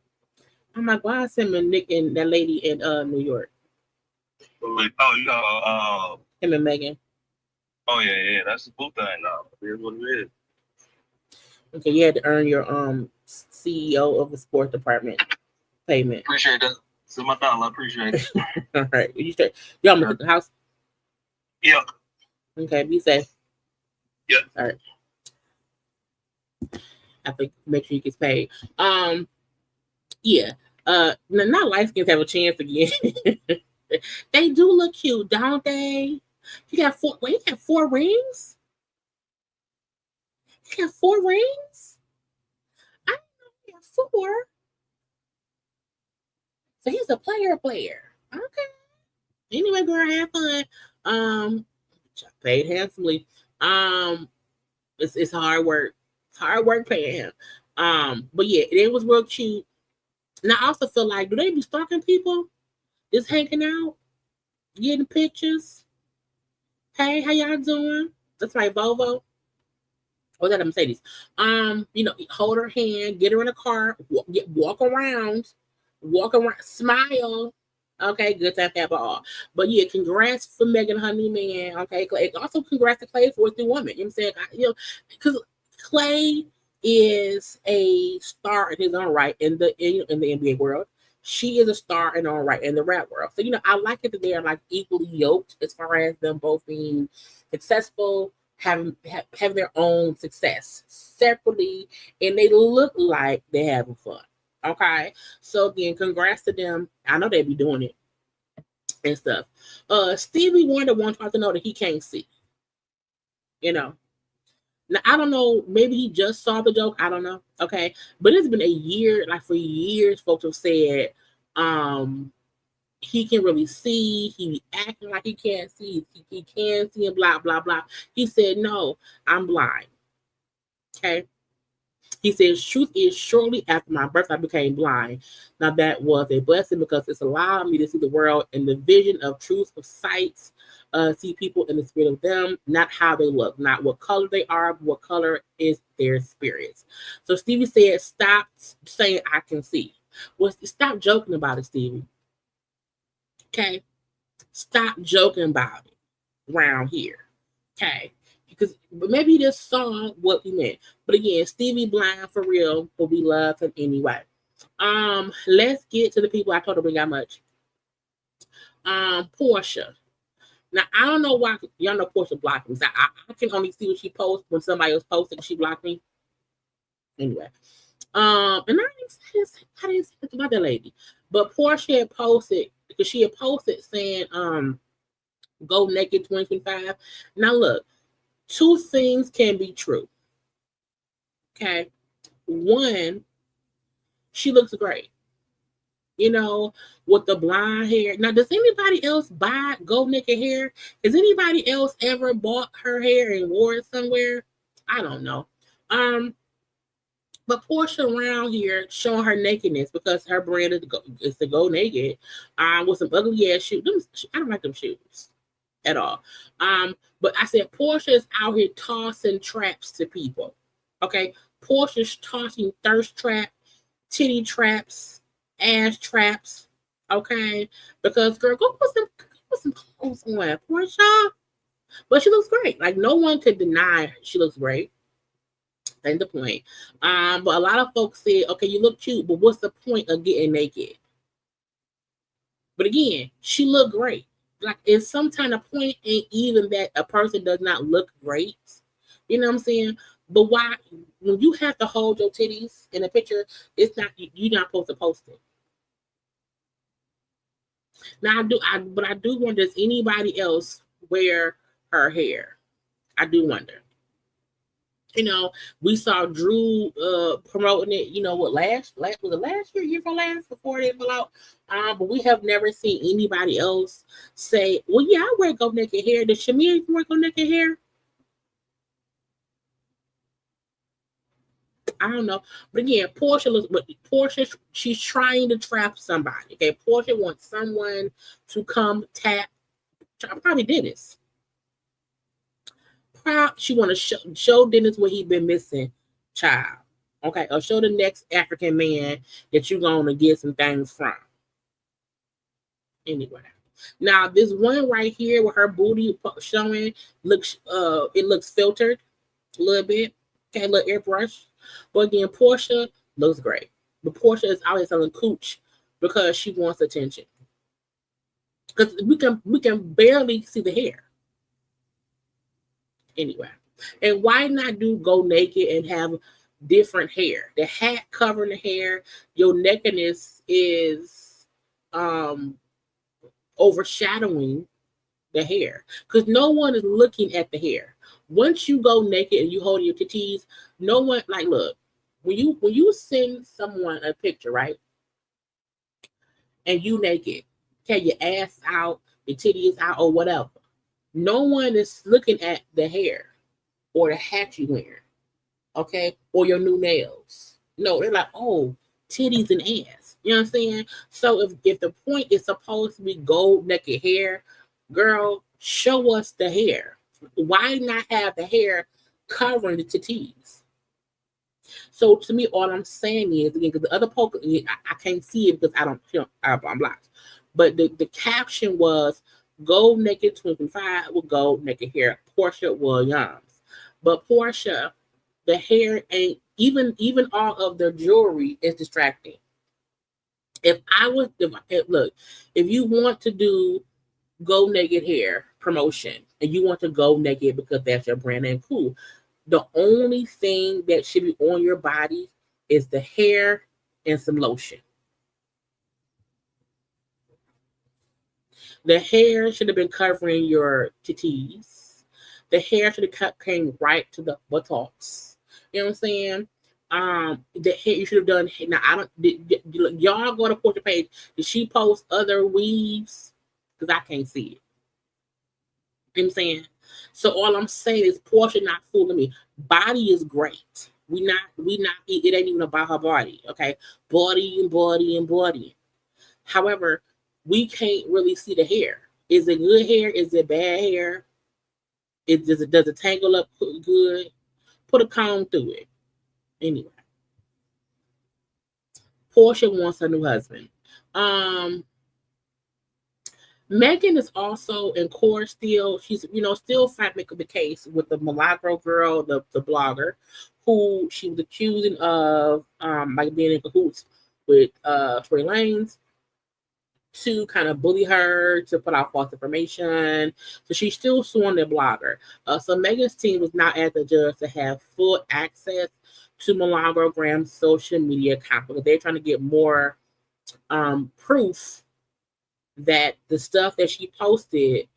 I'm like, why is him and Nick and that lady in New York? Him and Megan. Oh yeah, that's the cool thing now. Here's what it is. Okay, you had to earn your CEO of the sports department payment. Appreciate that. So my dollar, I appreciate it. All right, you almost at the house. Yeah. Okay, be safe. Yeah. All right. I think make sure you get paid. Yeah. Not light skins have a chance again. They do look cute, don't they? He got 4 rings? He got 4 rings? I didn't know he had 4. So he's a player. Okay. Anyway, girl, have fun. Paid handsomely. It's hard work. It's hard work paying him. But yeah, it was real cute. And I also feel like, do they be stalking people? Just hanging out, getting pictures. Hey, how y'all doing? That's my Volvo. Or that a Mercedes? Hold her hand, get her in a car, walk around, smile. Okay, good time to have all. But yeah, congrats for Megan, her new man. Okay, Clay. Also, congrats to Clay for his new woman. You know what I'm saying? Because Clay is a star in his own right in the NBA world. She is a star in her own right in the rap world. So I like it that they are like equally yoked as far as them both being successful, having their own success separately, and they look like they're having fun. Okay, so again, congrats to them. I know they be doing it and stuff. Stevie Wonder wants to know that he can't see. Now I don't know. Maybe he just saw the joke. I don't know. Okay, but it's been a year. Like for years, folks have said, he can really see. He be acting like he can't see. He can see and blah blah blah. He said, "No, I'm blind." Okay. He says, truth is, shortly after my birth, I became blind. Now, that was a blessing because it's allowed me to see the world in the vision of truth of sights, see people in the spirit of them, not how they look, not what color they are, but what color is their spirits. So Stevie said, stop saying I can see. Well, stop joking about it, Stevie. Okay? Stop joking about it around here. Okay? But maybe he just saw what we meant. But again, Stevie blind for real, but we love him anyway. Let's get to the people I told her we got much. Porsha. Now I don't know why y'all know Porsha blocked me. I can only see what she posts when somebody else posted and she blocked me. Anyway. And I didn't say about that lady. But Porsha had posted because she had posted saying go naked 2025. Now look. 2 things can be true. Okay. 1, she looks great. With the blonde hair. Now, does anybody else buy gold naked hair? Has anybody else ever bought her hair and wore it somewhere? I don't know. But Porsha around here showing her nakedness because her brand is to go naked. With some ugly ass shoes. I don't like them shoes at all. But I said Porsha is out here tossing traps to people. Okay, Porsha's tossing thirst trap, titty traps, ass traps. Okay, because girl, go put some clothes on, Porsha. But she looks great. Like no one could deny she looks great. Ain't the point. But a lot of folks said, okay, you look cute, but what's the point of getting naked? But again, she looked great. Like, it's some kind of point ain't even that a person does not look great. You know what I'm saying? But why, when you have to hold your titties in a picture, it's not, you're not supposed to post it. Now I do wonder, does anybody else wear her hair? I do wonder. You know, we saw Drew promoting it, you know, what was it last year before they fell out? But we have never seen anybody else say, well, yeah, I wear go naked hair. Does Shamir wear go naked hair? I don't know. But again, Porsha, she's trying to trap somebody. Okay, Porsha wants someone to come tap, probably Dennis. She want to show Dennis what he's been missing, child. Okay, or show the next African man that you're going to get some things from. Anyway, now this one right here with her booty showing it looks filtered a little bit. Okay, a little airbrush. But again, Porsha looks great. But Porsha is always selling cooch because she wants attention. Because we can barely see the hair. Anyway, and why not go naked and have different hair? The hat covering the hair, your nakedness is overshadowing the hair because no one is looking at the hair. Once you go naked and you hold your titties, no one, like, look, when you send someone a picture, right, and you naked, okay, your ass out, your titties out, or whatever. No one is looking at the hair or the hat you wear, okay, or your new nails. No, they're like, oh, titties and ass. You know what I'm saying? So if the point is supposed to be gold naked hair, girl, show us the hair. Why not have the hair covering the titties? So to me, all I'm saying is, again, because the other poker, I can't see it because I don't, you know, I'm blocked. But the caption was, gold naked 25 with gold naked hair, Porsha Williams. But Porsha, the hair ain't even all of the jewelry is distracting. If you want to do go naked hair promotion and you want to go naked because that's your brand and cool, the only thing that should be on your body is the hair and some lotion. The hair should have been covering your titties. The hair should have came right to the buttocks. You know what I'm saying? The hair you should have done. Now y'all go to Porsha page. Did she post other weaves? Because I can't see it. You know what I'm saying? So all I'm saying is Porsha not fooling me. Body is great. It ain't even about her body. Okay, body. However, we can't really see the hair. Is it good hair? Is it bad hair? Does it tangle up good? Put a comb through it. Anyway, Porsha wants a new husband. Megan is also in court still. She's, still fighting the case with the Milagro girl, the blogger, who she was accusing of being in cahoots with Trey Lanez to kind of bully her, to put out false information. So she's still suing the blogger. So Megan's team was now at the judge to have full access to Milagro Graham's social media account because they're trying to get more proof that the stuff that she posted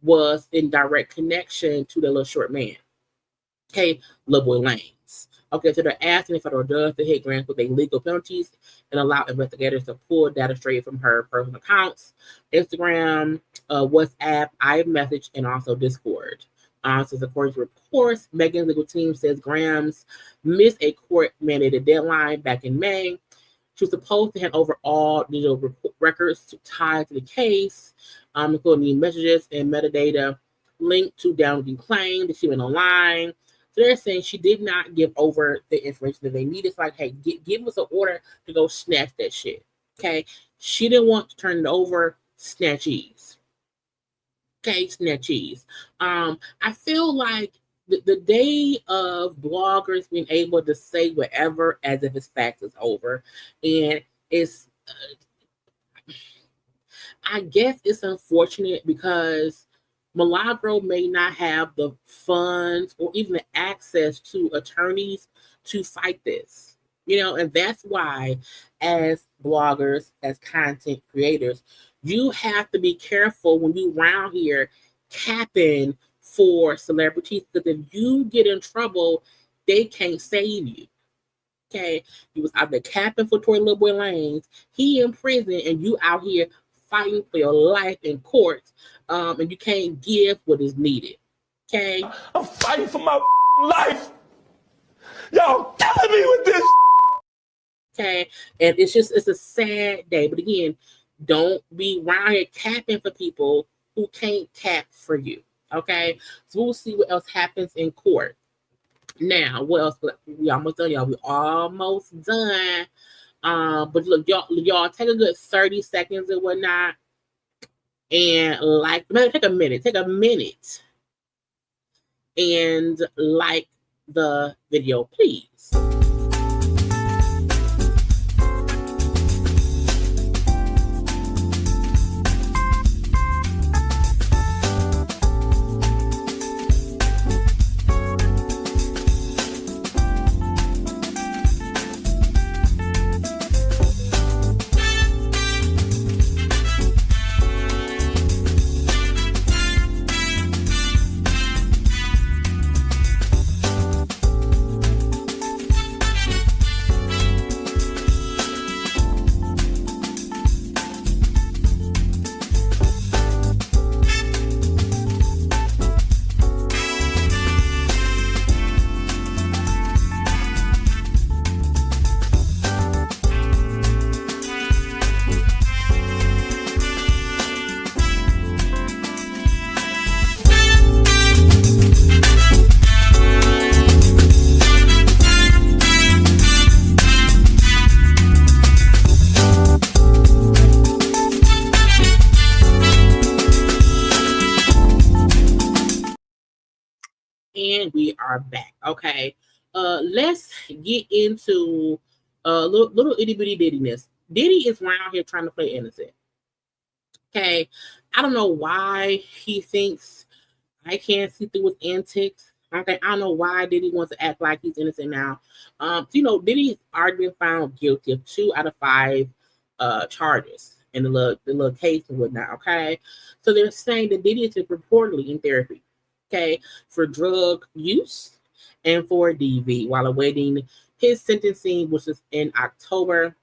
was in direct connection to the little short man. Okay, Lil Boy Lanez. Okay, so they're asking the federal judge to hit Grant with legal penalties and allow investigators to pull data straight from her personal accounts, Instagram, WhatsApp, iMessage, and also Discord. So according to reports, Megan's legal team says Graham's missed a court-mandated deadline back in May. She was supposed to hand over all digital records tied to the case, including messages and metadata linked to downloading claims that she went online. So they're saying she did not give over the information that they needed. It's like, hey, give us an order to go snatch that shit. Okay? She didn't want to turn it over. Snatchies. Okay, snatchies. I feel like the day of bloggers being able to say whatever as if it's fact is over, and it's I guess it's unfortunate because Milagro may not have the funds or even the access to attorneys to fight this, and that's why, as bloggers, as content creators, you have to be careful when you around here capping for celebrities, because if you get in trouble, they can't save you. Okay, you was out there capping for Tory Little Boy Lanez. He in prison, and you out here fighting for your life in court, and you can't give what is needed. Okay, I'm fighting for my life. Y'all killing me with this. Okay, and it's a sad day. But again, don't be around here capping for people who can't tap for you. Okay, so we'll see what else happens in court. Now, what else? We almost done, y'all. We almost done. But look, y'all take a good 30 seconds and whatnot, and take a minute, and like the video, please. And we are back. Okay. Let's get into little itty bitty Diddiness. Diddy is around here trying to play innocent. Okay. I don't know why he thinks I can't see through his antics. Okay, I don't know why Diddy wants to act like he's innocent now. Diddy's already been found guilty of 2 out of 5 charges in the little case and whatnot. Okay, so they're saying that Diddy is reportedly in therapy. Okay, for drug use and for DV while awaiting his sentencing, which is in October.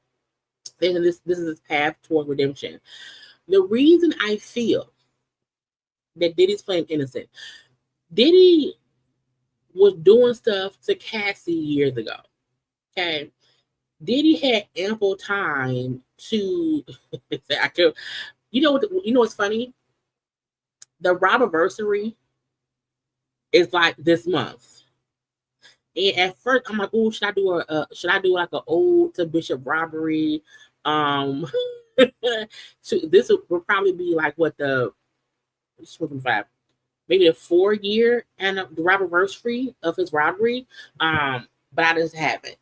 And this is his path toward redemption. The reason I feel that Diddy's playing innocent, Diddy was doing stuff to Cassie years ago. Okay, Diddy had ample time to. You know what's funny? The Robiversary is like this month, and at first I'm like, "Oh, should I do like an ode to Bishop Robbery?" So this will probably be like what the 25, maybe the 4-year and the Robiversary of his robbery. But I just haven't.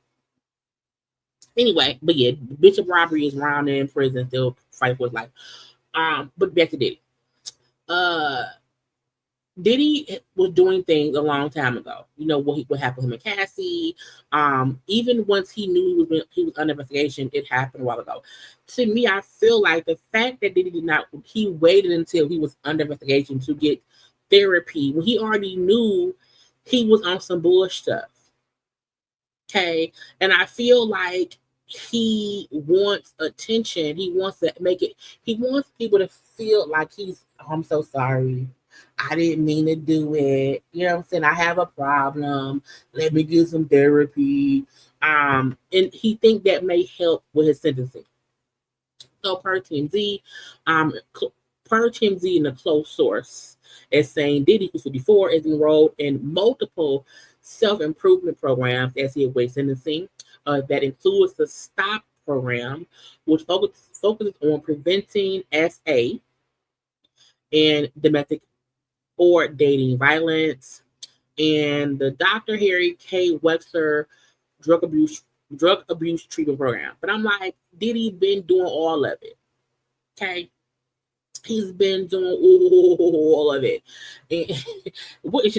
Anyway, but yeah, Bishop Robbery is around there in prison still fighting for his life. But back to Diddy. Diddy was doing things a long time ago. You know what happened to him and Cassie. Even once he knew he was under investigation, it happened a while ago. To me, I feel like the fact that Diddy he waited until he was under investigation to get therapy when he already knew he was on some bullshit stuff. Okay, and I feel like he wants attention. He wants to make it. He wants people to feel like I'm so sorry. I didn't mean to do it. You know what I'm saying? I have a problem. Let me get some therapy. And he think that may help with his sentencing. So per TMZ and a close source is saying Diddy, who's 54, is enrolled in multiple self-improvement programs as he awaits sentencing. That includes the STOP program, which focuses on preventing SA and domestic or dating violence. and the Dr. Harry K. Wexler drug abuse treatment program. But I'm like, Diddy been doing all of it. Okay. He's been doing all of it. And what is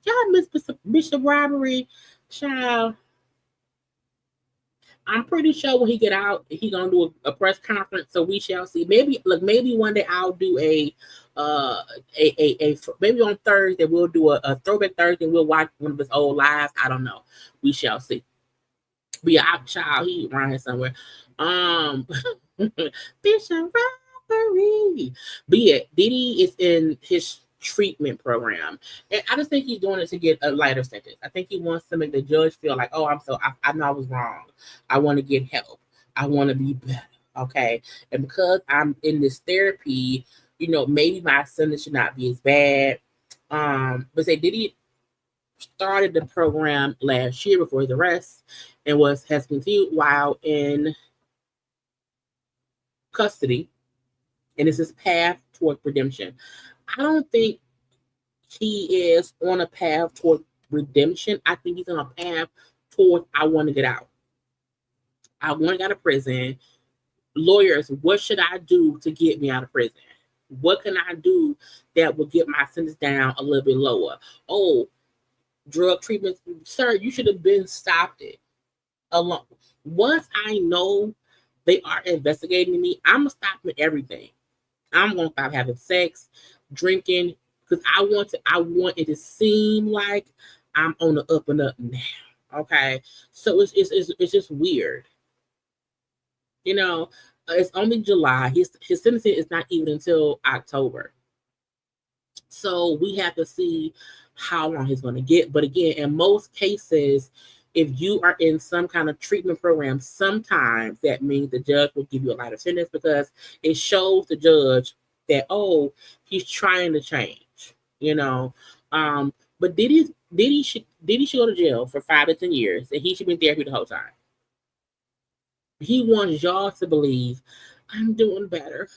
y'all miss Bishop robbery? Child. I'm pretty sure when he get out, he gonna do a press conference. So we shall see. Maybe one day I'll do a maybe on Thursday we'll do a throwback Thursday. We'll watch one of his old lives. I don't know. We shall see. But yeah, child, he around here somewhere. Bishop robbery. But yeah, Diddy is in his treatment program, and I just think he's doing it to get a lighter sentence. I think he wants to make the judge feel like, oh, I know I was wrong. I want to get help. I want to be better. Okay, and because I'm in this therapy, maybe my sentence should not be as bad. But say Diddy started the program last year before his arrest, and has continued while in custody, and it's his path toward redemption. I don't think he is on a path toward redemption. I think he's on a path toward I want to get out. I want to get out of prison. Lawyers, what should I do to get me out of prison? What can I do that will get my sentence down a little bit lower? Oh, drug treatment. Sir, you should have been stopped it alone. Once I know they are investigating me, I'm going to stop everything. I'm going to stop having sex, drinking, because I want it to seem like I'm on the up and up now. Okay, so it's just weird. It's only July. His sentencing is not even until October. So we have to see how long he's going to get. But again, in most cases, if you are in some kind of treatment program, sometimes that means the judge will give you a lighter sentence because it shows the judge that, oh, he's trying to change. But Diddy should go to jail for 5 to 10 years, and he should be in therapy the whole time. He wants y'all to believe I'm doing better.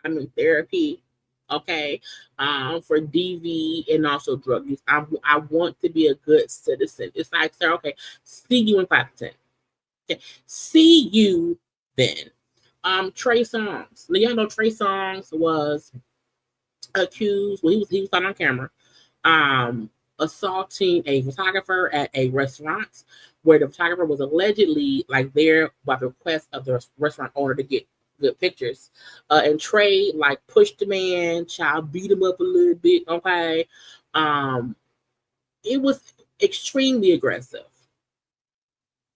I'm in therapy, okay, for DV and also drug use. I want to be a good citizen. It's like, sir, okay, see you in 5 to 10. Okay, see you then. Trey Songz. Now, y'all know Trey Songz was accused. Well, he was caught on camera, assaulting a photographer at a restaurant, where the photographer was allegedly there by the request of the restaurant owner to get good pictures. And Trey pushed the man, beat him up a little bit. Okay, it was extremely aggressive.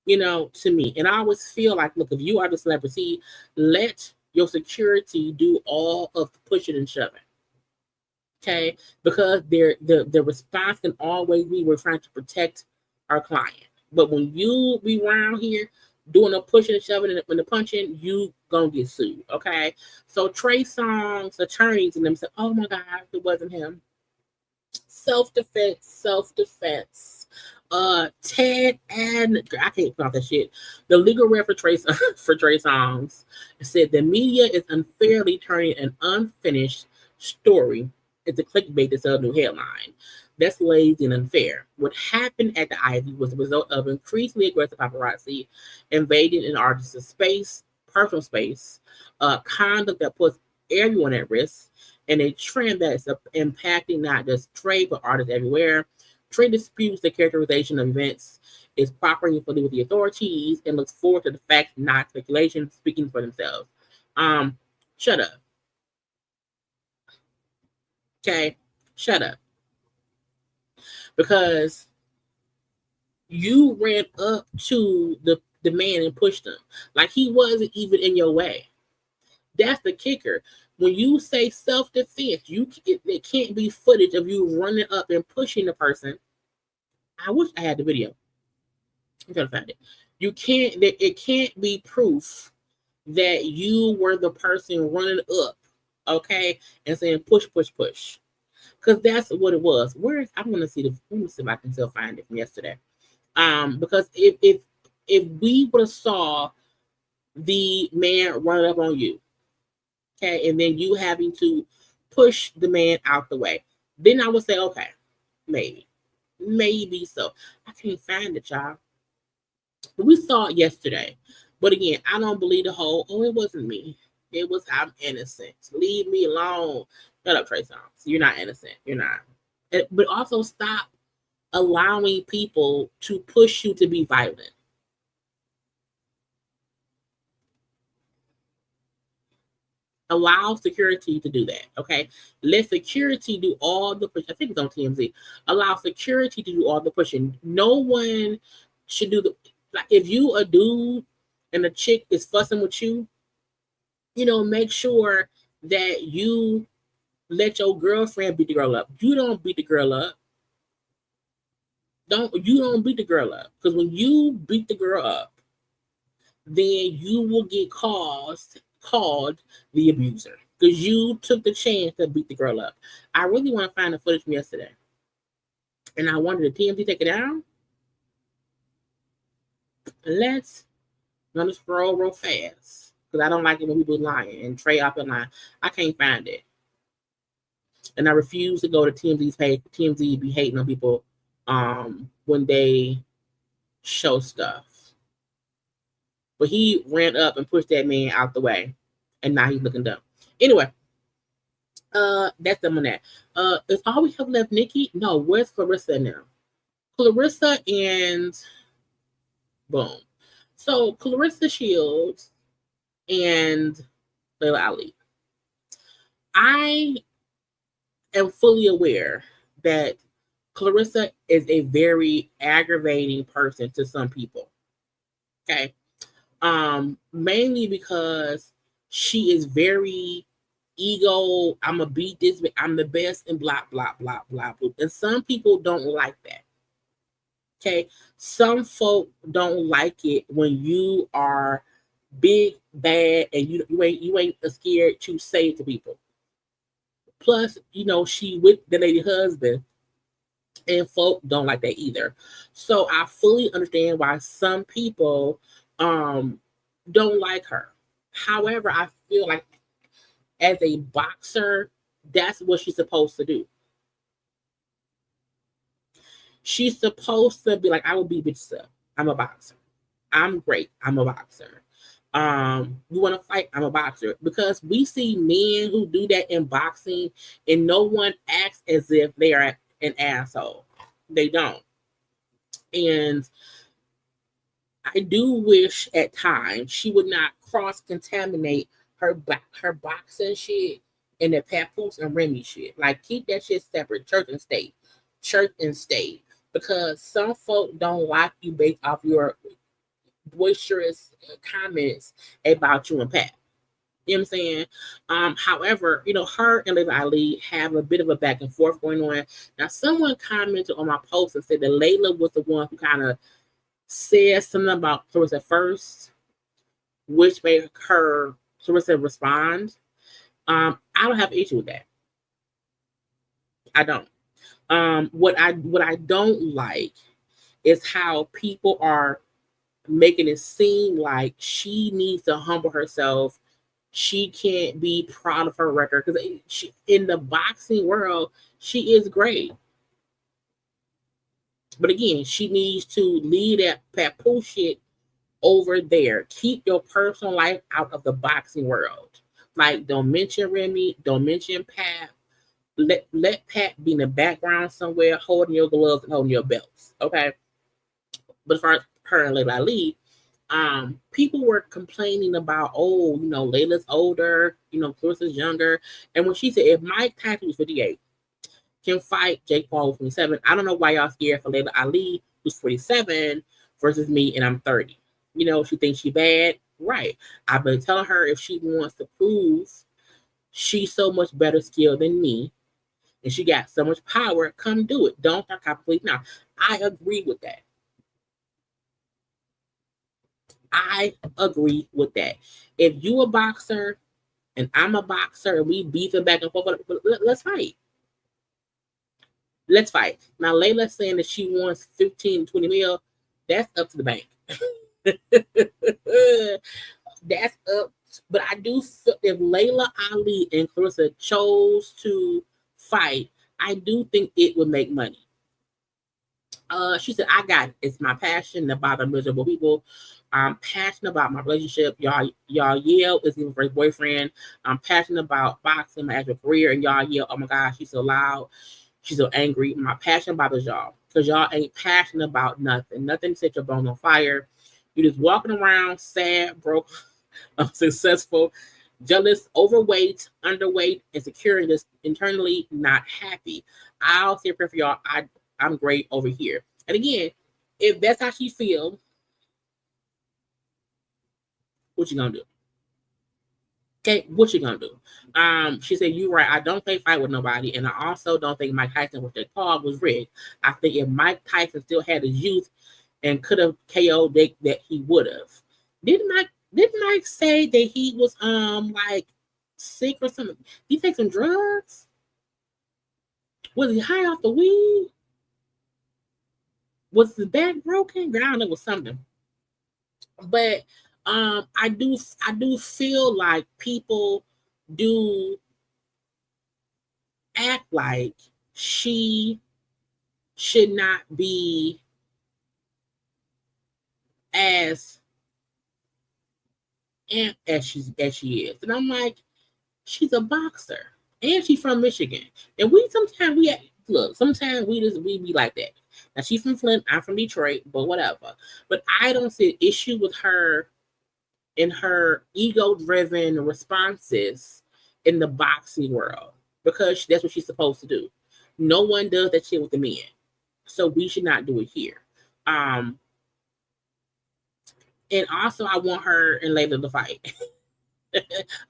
To me, and I always feel like, look, if you are the celebrity, let your security do all of the pushing and shoving. Okay, because the response can always be, we're trying to protect our client. But when you be around here doing the pushing and shoving and the punching, you gonna get sued. Okay, so Trey Songz attorneys and them said, oh my God, it wasn't him. Self-defense. Ted and I can't pronounce that shit. The legal rep for Trey Songz said the media is unfairly turning an unfinished story into clickbait to sell a new headline. That's lazy and unfair. What happened at the Ivy was the result of increasingly aggressive paparazzi invading an artist's space, personal space, conduct that puts everyone at risk, and a trend that's impacting not just Trey but artists everywhere. Trey disputes the characterization of events is properly fully with the authorities and looks forward to the facts, not speculation, speaking for themselves. Shut up. Okay, shut up. Because you ran up to the man and pushed him like he wasn't even in your way. That's the kicker. When you say self-defense, it can't be footage of you running up and pushing the person. I wish I had the video. I'm trying to find it. It can't be proof that you were the person running up, okay, and saying push, push, push. Because that's what it was. I'm gonna see if I can still find it from yesterday. Because if we would have saw the man running up on you, okay, and then you having to push the man out the way, then I would say, okay, maybe so. I can't find it, y'all. We saw it yesterday. But again, I don't believe the whole, oh, it wasn't me. It was, I'm innocent. Leave me alone. Shut up, Trey Songz. You're not innocent. You're not. But also stop allowing people to push you to be violent. Allow security to do that, okay? Let security do all the pushing. I think it's on TMZ. Allow security to do all the pushing. No one should do the, like, if you a dude and a chick is fussing with you, make sure that you let your girlfriend beat the girl up. You don't beat the girl up. You don't beat the girl up. Because when you beat the girl up, then you will get called the abuser. Because you took the chance to beat the girl up. I really want to find the footage from yesterday. And I wanted the TMZ take it down. Let's run the scroll real fast. Because I don't like it when people lying. And Trey up and line. I can't find it. And I refuse to go to TMZ's page. TMZ be hating on people when they show stuff. But he ran up and pushed that man out the way. And now he's looking dumb. Anyway, that's them on that. Is all we have left NIcki? No, where's Clarissa now? Clarissa and boom. So Clarissa Shields and Layla Ali. I am fully aware that Clarissa is a very aggravating person to some people. Okay. Mainly because she is very ego. I'm gonna beat this, I'm the best, and blah, blah, blah, blah, blah. And some people don't like that. Okay. Some folk don't like it when you are big, bad, and you ain't scared to say it to people. Plus, she with the lady husband, and folk don't like that either. So I fully understand why some people don't like her. However, I feel like as a boxer, that's what she's supposed to do. She's supposed to be like, I will beat bitches up. I'm a boxer. I'm great. I'm a boxer. You want to fight? I'm a boxer. Because we see men who do that in boxing and no one acts as if they are an asshole. They don't. And I do wish at times she would not cross-contaminate her boxing shit and the Papoose and Remy shit. Like, keep that shit separate, church and state. Church and state. Because some folk don't like you based off your boisterous comments about you and Pat. You know what I'm saying? However, her and Layla Ali have a bit of a back and forth going on. Now, someone commented on my post and said that Layla was the one who kind of said something about Clarissa first, which made her Clarissa respond. I don't have an issue with that. I don't. What I don't like is how people are making it seem like she needs to humble herself. She can't be proud of her record because in the boxing world, she is great. But again, she needs to leave that Papoose shit over there. Keep your personal life out of the boxing world. Like, don't mention Remy, don't mention Pat. Let Pat be in the background somewhere, holding your gloves and holding your belts. Okay. But as far as her and Layla Ali, people were complaining about, Layla's older, Clarissa's younger. And when she said, if Mike Tyson was 58, can fight Jake Paul with 27, I don't know why y'all scared for Layla Ali, who's 47, versus me, and I'm 30. She thinks she bad. Right. I've been telling her if she wants to prove she's so much better skilled than me, and she got so much power, come do it. Don't start copying now. I agree with that. I agree with that. If you a boxer and I'm a boxer and we beefing back and forth, let's fight. Let's fight. Now, Layla's saying that she wants 15, 20 mil. That's up to the bank. That's up. But I do feel if Layla Ali and Clarissa chose to fight, I do think it would make money. She said, I got it. It's my passion about the miserable people. I'm passionate about my relationship. Y'all yell, it's even for his boyfriend. I'm passionate about boxing, my actual career, and y'all yell, oh my gosh, she's so loud. She's so angry. My passion about is y'all. Because y'all ain't passionate about nothing. Nothing set your bones on fire. You're just walking around sad, broke, unsuccessful, jealous, overweight, underweight, insecure, and just internally not happy. I'll say a prayer for y'all. I'm great over here. And again, if that's how she feels, what you gonna do? Okay, what you gonna do? She said, you're right. I don't think fight with nobody, and I also don't think Mike Tyson with that call was rigged. I think if Mike Tyson still had his youth and could have KO'd that he would have. Didn't Mike say that he was like sick or something? Did he take some drugs? Was he high off the weed? Was his back broken? I don't know, it was something. But I do feel like people do act like she should not be as she is. And I'm like, she's a boxer. And she's from Michigan. And sometimes we be like that. Now she's from Flint, I'm from Detroit, but whatever. But I don't see an issue with her in her ego-driven responses in the boxing world, because that's what she's supposed to do. No one does that shit with the men, so we should not do it here. And also, I want her and Layla to fight.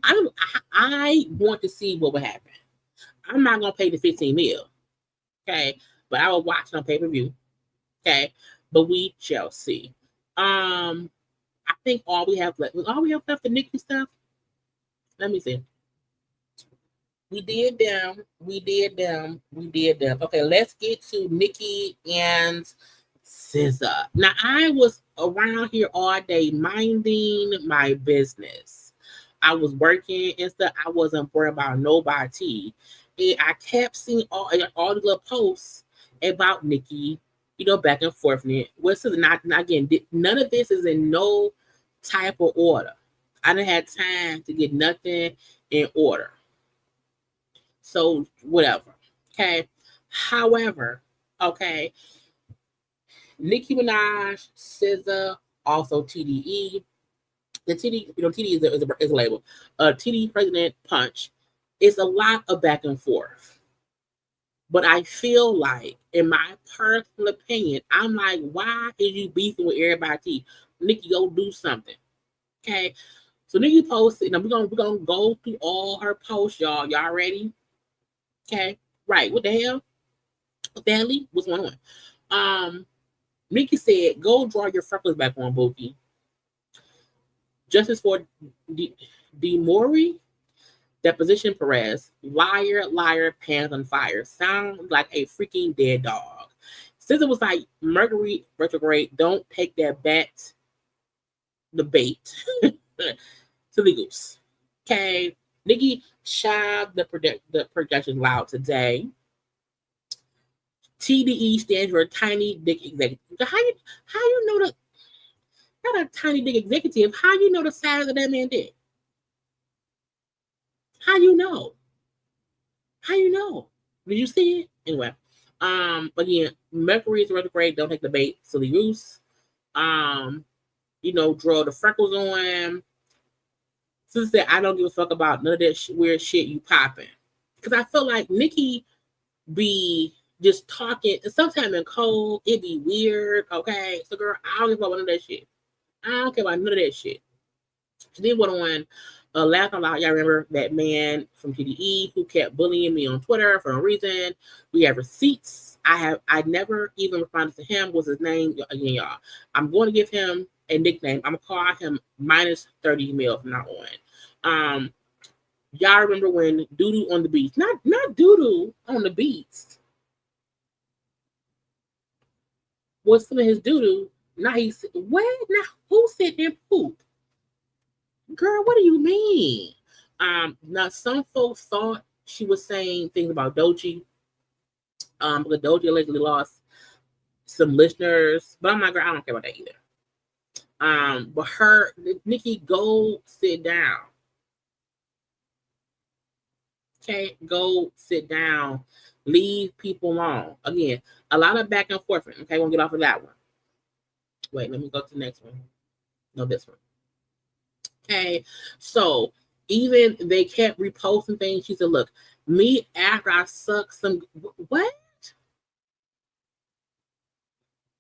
I want to see what would happen. I'm not gonna pay the 15 mil, okay? But I will watch it on pay-per-view, okay? But we shall see. I think all we have left the NIcki stuff. Let me see. We did them. Okay, let's get to NIcki and SZA. Now, I was around here all day minding my business. I was working and stuff. I wasn't worried about nobody. And I kept seeing all the little posts about NIcki, back and forth. What's not again? None of this is in no type of order. I didn't have time to get nothing in order. So whatever. Okay. However, okay. Nicki Minaj, SZA, also TDE. The TDE, TDE is a label. TDE President Punch. It's a lot of back and forth. But I feel like, in my personal opinion, I'm like, why is you beefing with everybody? Nicki, go do something. Okay. So Nicki posted, and we're gonna go through all her posts, y'all. Y'all ready? Okay. Right. What the hell? Stanley? What's going on? Nicki said, go draw your freckles back on, Bookie. Justice for Demori. Deposition Perez. Liar, pants on fire. Sound like a freaking dead dog. SZA was like, Mercury retrograde, don't take that the bait to the goose. Okay. Nicki shot the projection loud today. TDE stands for Tiny Dick Executive. How you know not a tiny dick executive? How you know the size of that man dick? How you know? Did you see it? Anyway, again, Mercury is retrograde. Don't take the bait, silly goose. Draw the freckles on. Sister said, I don't give a fuck about none of that weird shit you popping. Because I feel like Nicki be just talking. Sometimes in cold, it be weird. Okay, so girl, I don't give a fuck about none of that shit. I don't care about none of that shit. She did one on Laugh Out Loud. Y'all remember that man from TDE who kept bullying me on Twitter for no reason. We have receipts. I never even responded to him. What's his name? Again, y'all. I'm going to give him a nickname. I'm gonna call him minus 30 mil from now on. Y'all remember when Doodoo on the beats? Not Doodoo on the beats. What's some of his doodoo? Now he's what? Now who said there poop? Girl, what do you mean? Now some folks thought she was saying things about Doechii. Because Doja allegedly lost some listeners, but I'm like, girl, I don't care about that either. But Nicki, go sit down. Okay, go sit down. Leave people alone. Again, a lot of back and forth. Okay, we'll get off of that one. Wait, let me go to the next one. No, this one. Okay, so even they kept reposting things. She said, look, me after I suck some, what?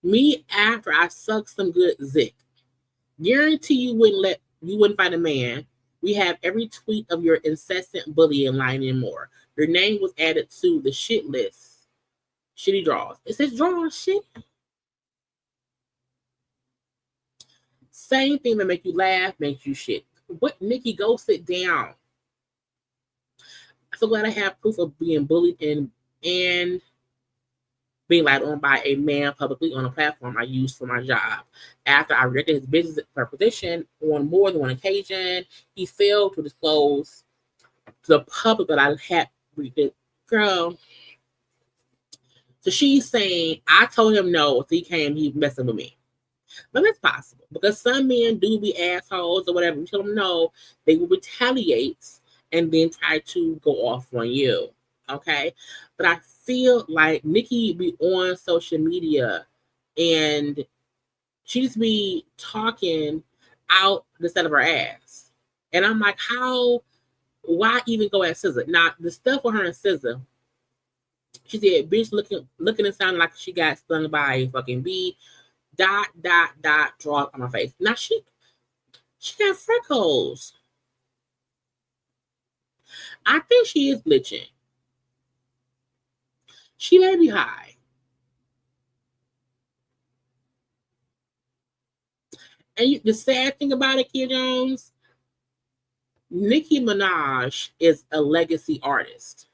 Me after I suck some good zick. Guarantee you wouldn't find a man. We have every tweet of your incessant bullying line and more. Your name was added to the shit list. Shitty draws. It says draw shit. Same thing that make you laugh makes you shit. What, Nicki, go sit down. I'm so glad I have proof of being bullied and being lied on by a man publicly on a platform I used for my job. After I rejected his business proposition on more than one occasion, he failed to disclose to the public that I had rejected. Girl. So she's saying, I told him no, so he messing with me. But it's possible because some men do be assholes or whatever. You tell them no, they will retaliate and then try to go off on you. Okay, but I feel like Nicki be on social media and she just be talking out the side of her ass, and I'm like, why even go at SZA? Now the stuff with her and SZA, she said, bitch looking and sounding like she got stung by a fucking bee. ... draw on my face. Now she got freckles. I think she is glitching. She may be high. And the sad thing about it, Kid Jones, Nicki Minaj is a legacy artist.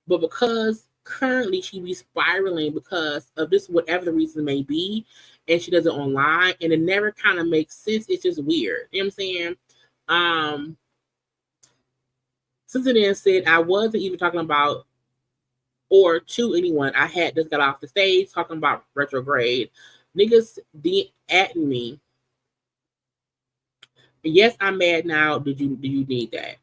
But because currently she be spiraling because of this, whatever the reason may be, and she does it online, and it never kind of makes sense. It's just weird. You know what I'm saying? SZA then said, I wasn't even talking about or to anyone. I had just got off the stage talking about retrograde. Niggas at me. Yes, I'm mad now. Do you need that?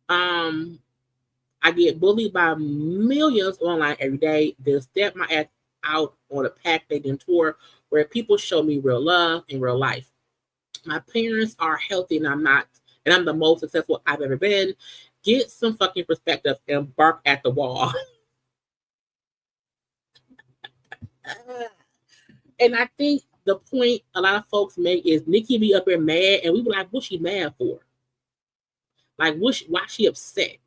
I get bullied by millions online every day. They'll step my ass out on a pack they didn't tour where people show me real love in real life. My parents are healthy and I'm not, and I'm the most successful I've ever been. Get some fucking perspective and bark at the wall. And I think the point a lot of folks make is Nicki be up here mad, and we be like, what's she mad for? Like, why she upset?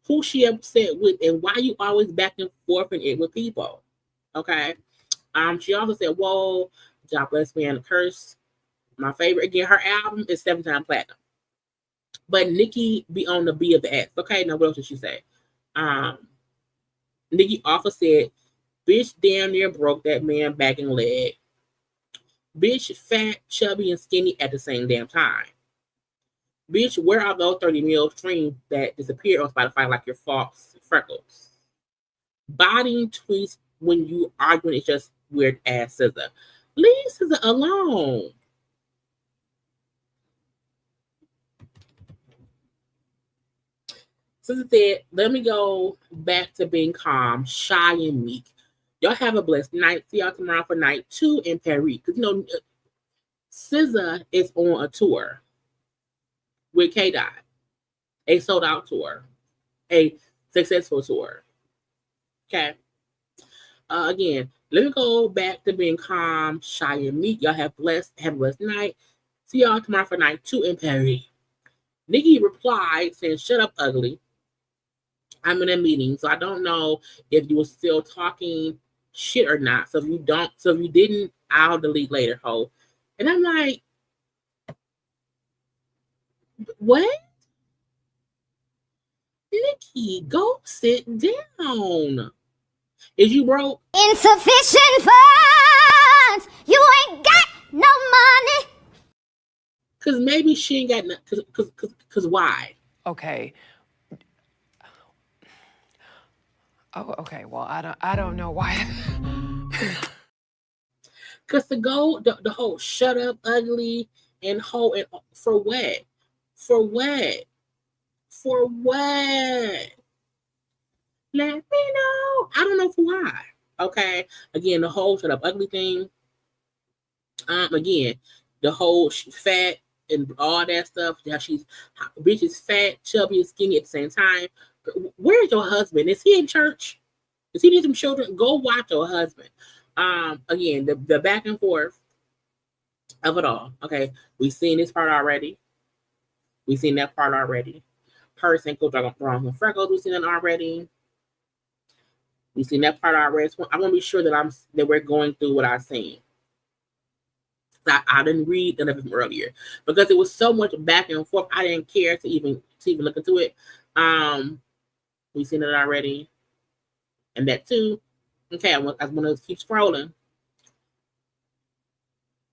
Who she upset with, and why you always back and forth in it with people? Okay. She also said, whoa, God bless me and the curse. My favorite, again, her album is 7-time platinum. But Nicki be on the B of the X. Okay, now what else did she say? Nicki also said, bitch damn near broke that man back and leg. Bitch fat, chubby, and skinny at the same damn time. Bitch, where are those 30 mil streams that disappear on Spotify like your false freckles? Bodying tweets when you arguing is just weird ass SZA. Leave SZA alone. SZA said, let me go back to being calm, shy, and meek. Y'all have a blessed night. See y'all tomorrow for night 2 in Paris. Because, you know, SZA is on a tour with K-Dot. A sold-out tour. A successful tour. Okay. Again, let me go back to being calm, shy, and meek. Y'all have a blessed night. See y'all tomorrow for night 2 in Paris. Nicki replied saying, shut up, ugly. I'm in a meeting, so I don't know if you were still talking shit or not. So if you didn't, I'll delete later, ho. And I'm like, what? Nicki, go sit down. Is you broke? Insufficient funds. You ain't got no money. Cause maybe she ain't got no, cause why? Okay. Oh, okay. Well, I don't know why. Cause the whole shut up, ugly, and whole and for what? For what? For what? Let me know. I don't know for why. Okay. Again, the whole shut up, ugly thing. Again, the whole fat and all that stuff. How bitch is fat, chubby, and skinny at the same time. Where's your husband? Is he in church? Does he need some children? Go watch your husband. Again, the back and forth of it all. Okay, we've seen this part already. We've seen that part already. Person go wrong with freckles. We've seen it already. We've seen that part already. So I want to be sure that we're going through what I've seen. I didn't read none of them earlier because it was so much back and forth. I didn't care to even look into it. We've seen it already, and that too. Okay, I want to keep scrolling.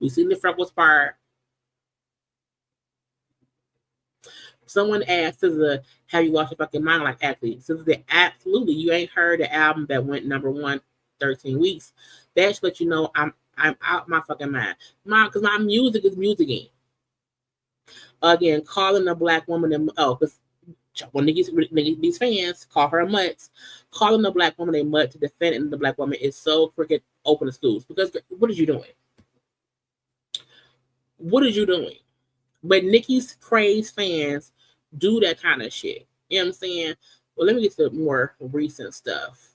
We've seen the freckles part. Someone asked SZA, have you watched your fucking mind? Like, actually, SZA said, absolutely. You ain't heard the album that went number 1 13 weeks. That's what you know. I'm out my fucking mind. Because my music is musicking. Again, calling a black woman because when these fans call her a mutt, calling a black woman a mutt to defend the black woman is so freaking open to schools. Because what are you doing? What are you doing? But Nicki's praise fans do that kind of shit. You know what I'm saying? Well, let me get to more recent stuff.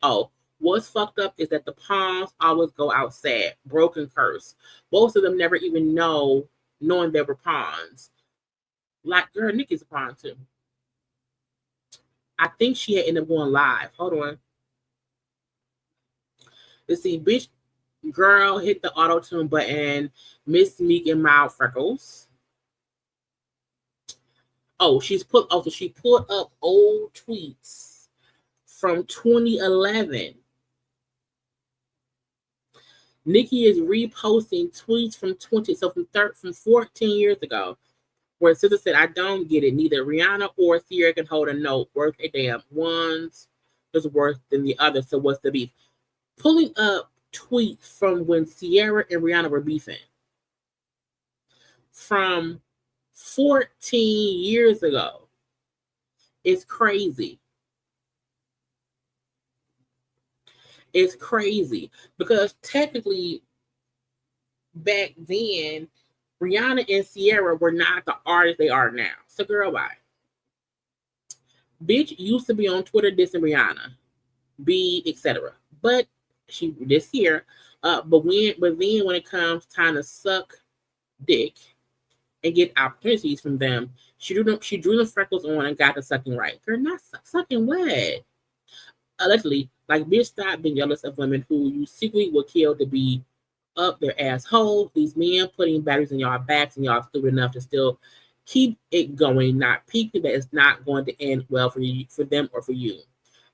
Oh, what's fucked up is that the Palms always go out sad, broken, curse. Most of them never even knowing they were pawns. Like, girl, Nicki's a pawn too. I think she had ended up going live. Hold on. Let's see, bitch, girl hit the auto-tune button. Miss Meek and Mild Freckles. Oh, she pulled up old tweets from 2011. Nicki is reposting tweets from 14 years ago, where SZA said, I don't get it. Neither Rihanna or Sierra can hold a note worth a damn. One's is worse than the other, so what's the beef? Pulling up tweets from when Sierra and Rihanna were beefing. From 14 years ago. It's crazy. It's crazy. Because technically, back then, Rihanna and Sierra were not the artists they are now. So, girl, bye. Bitch used to be on Twitter dissing Rihanna, etc. But she this year, but then when it comes time to suck dick and get opportunities from them, she drew the freckles on and got the sucking right. Girl, not sucking what? Allegedly, like, bitch, stop being jealous of women who you secretly would kill to be up their asshole. These men putting batteries in y'all backs and y'all stupid enough to still keep it going, not peeping that it's not going to end well for you, for them, or for you.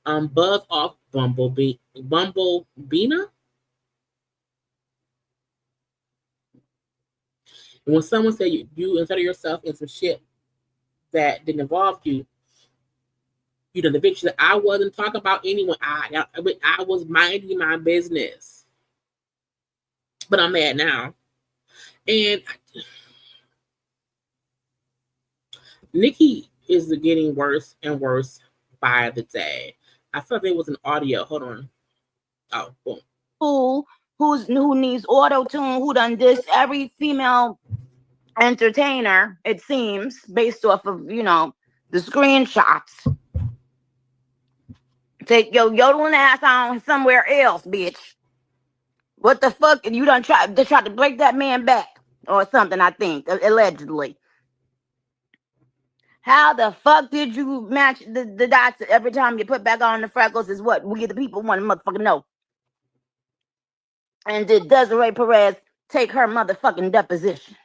Buzz off Bumblebina. And when someone said you insert yourself in some shit that didn't involve you, you know, the bitch that I wasn't talking about anyone. I was minding my business. But I'm mad now. And Nicki is getting worse and worse by the day. I thought there was an audio. Hold on. Oh, boom. Who needs auto-tune, who done this every female entertainer, it seems, based off of, you know, the screenshots. Take your yodeling ass on somewhere else, bitch. What the fuck? You done try to break that man back or something, I think, allegedly. How the fuck did you match the dots every time you put back on the freckles is what we the people want to motherfucking know. And did Desiree Perez take her motherfucking deposition?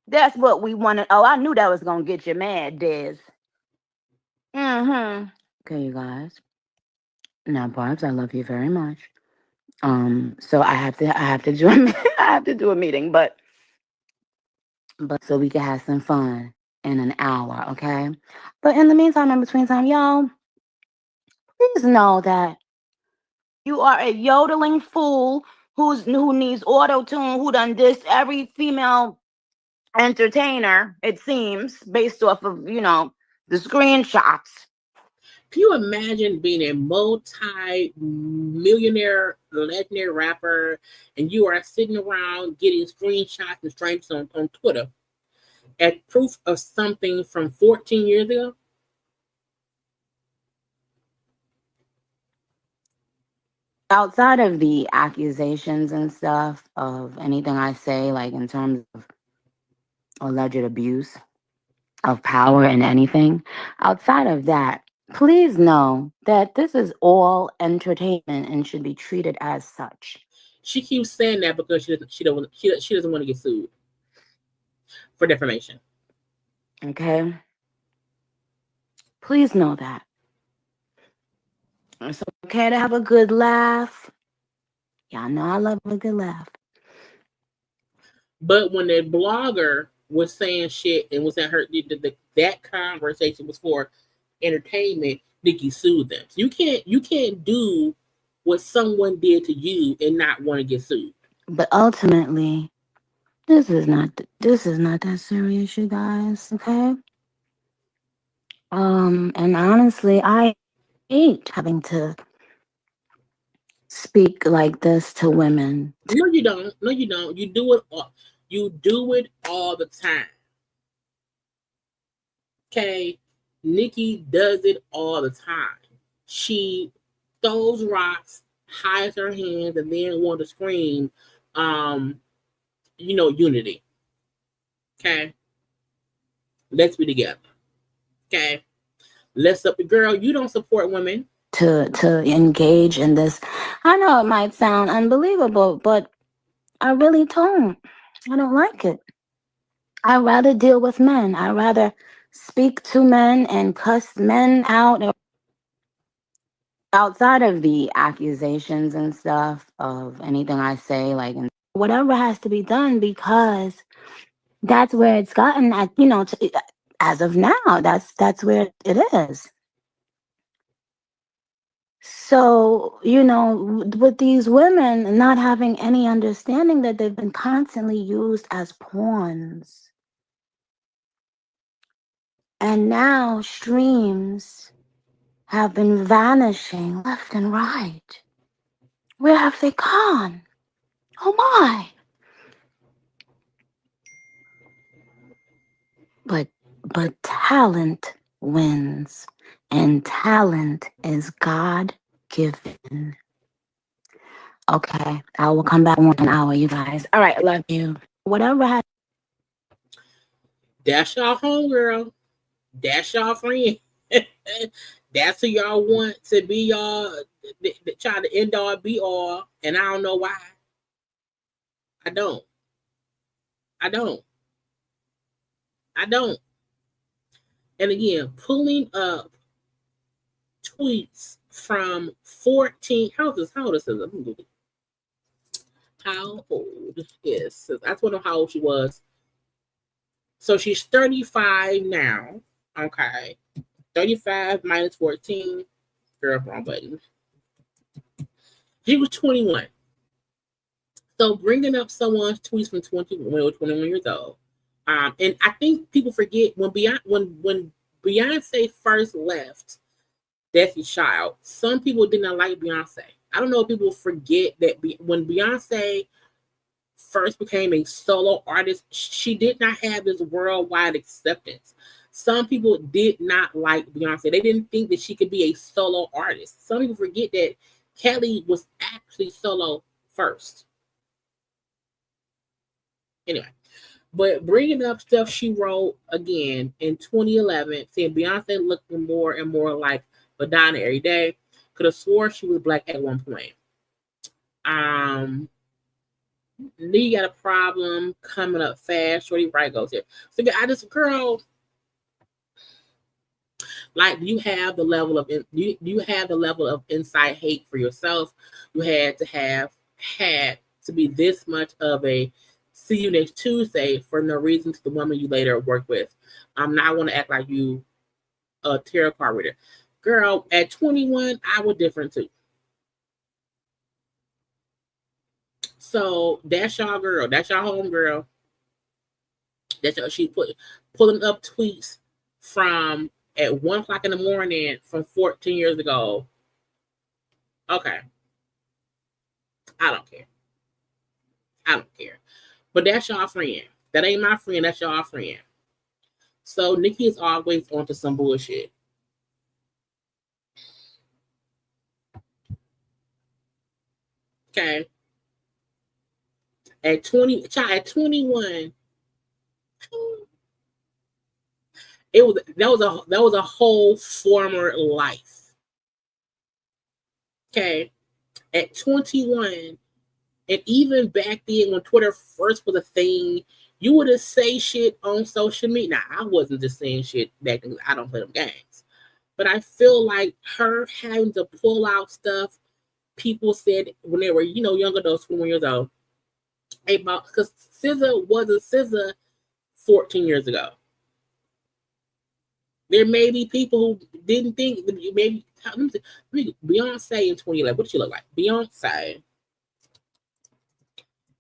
That's what we wanted. Oh, I knew that was gonna get you mad, Des. Okay, you guys. Now, Barbs, I love you very much. So I have to do a meeting, but so we can have some fun in an hour, okay? But in the meantime, in between time, y'all, Please know that you are a yodeling fool who needs auto-tune, who done dissed every female entertainer, it seems, based off of, the screenshots. Can you imagine being a multi-millionaire, legendary rapper, and you are sitting around getting screenshots and stripes on Twitter as proof of something from 14 years ago? Outside of the accusations and stuff of anything I say, like in terms of alleged abuse of power and anything, outside of that, please know that this is all entertainment and should be treated as such. She keeps saying that because she doesn't want to get sued for defamation. Okay? Please know that. It's okay to have a good laugh. Y'all know I love a good laugh. But when the blogger was saying shit and was at her, that conversation was for entertainment, NIcki sued them. So you can't do what someone did to you and not want to get sued. But ultimately, this is not that serious, you guys. Okay. And honestly, I hate having to speak like this to women. No, you don't. No, you don't. You do it all the time. Okay, NIcki does it all the time. She throws rocks, hides her hands, and then want to scream, unity. Okay, let's be together. Okay, let's up the girl. You don't support women. To engage in this. I know it might sound unbelievable, but I really don't. I don't like it. I'd rather deal with men. I'd rather speak to men and cuss men out. Outside of the accusations and stuff of anything I say, like, whatever has to be done, because that's where it's gotten at, as of now, that's where it is. So, with these women not having any understanding that they've been constantly used as pawns. And now streams have been vanishing left and right. Where have they gone? Oh my. But talent wins, and talent is God-given. Okay, I will come back in 1 hour, you guys. All right, love you. Whatever happens. That's y'all homegirl. That's y'all friend. That's who y'all want to be y'all. Try to end all, be all, and I don't know why. I don't. And again, pulling up tweets from 14. How old is this? How old is? I just want to know how old she was. So she's 35 now. Okay. 35 minus 14. Girl, wrong button. She was 21. So bringing up someone's tweets from 21 years old. And I think people forget when Beyonce first left Destiny's Child, some people did not like Beyonce. I don't know if people forget that when Beyonce first became a solo artist, she did not have this worldwide acceptance. Some people did not like Beyonce. They didn't think that she could be a solo artist. Some people forget that Kelly was actually solo first. Anyway, but bringing up stuff she wrote again in 2011, saying Beyonce looking more and more like Madonna every day. Could have swore she was black at one point. Lee got a problem coming up fast. Shorty Bright goes here. So girl, like, do you have the level of inside hate for yourself? You had to be this much of a see you next Tuesday for no reason to the woman you later work with. I want to act like you a tarot card reader. Girl, at 21, I was different too. So that's y'all girl. That's y'all home girl. That's y'all, she pulling up tweets from at 1 o'clock in the morning from 14 years ago. Okay. I don't care. I don't care. But that's y'all friend. That ain't my friend. That's y'all friend. So Nicki is always onto some bullshit. Okay. At 21, that was a whole former life. Okay. At 21, and even back then when Twitter first was a thing, you would have say shit on social media. Now, I wasn't just saying shit back then. I don't play them games. But I feel like her having to pull out stuff people said when they were, young adults, 21 years old, about, because SZA wasn't SZA 14 years ago. There may be people who didn't think, maybe, Beyonce in 2011, what did she look like? Beyonce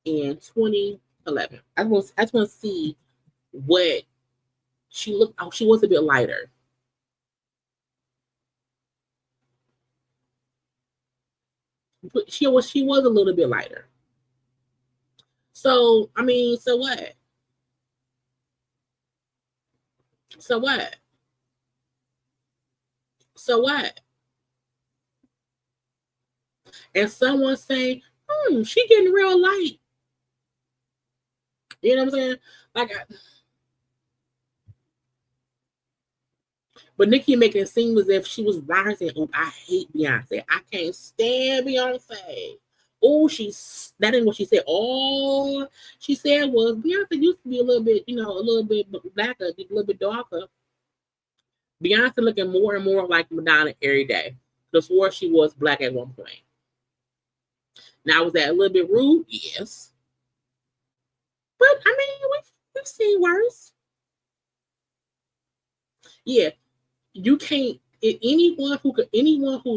in 2011. I just want to see what she looked. Oh, she was a bit lighter. But she was a little bit lighter. So I mean, so what? So what? So what? And someone say, she getting real light. You know what I'm saying? Like, but Nicki making it seem as if she was rising. Oh, I hate Beyonce. I can't stand Beyonce. Oh, that ain't what she said. All she said was Beyonce used to be a little bit, a little bit blacker, a little bit darker. Beyonce looking more and more like Madonna every day. Before she was black at one point. Now, was that a little bit rude? Yes. But I mean, we've seen worse. Yeah. You can't. Anyone who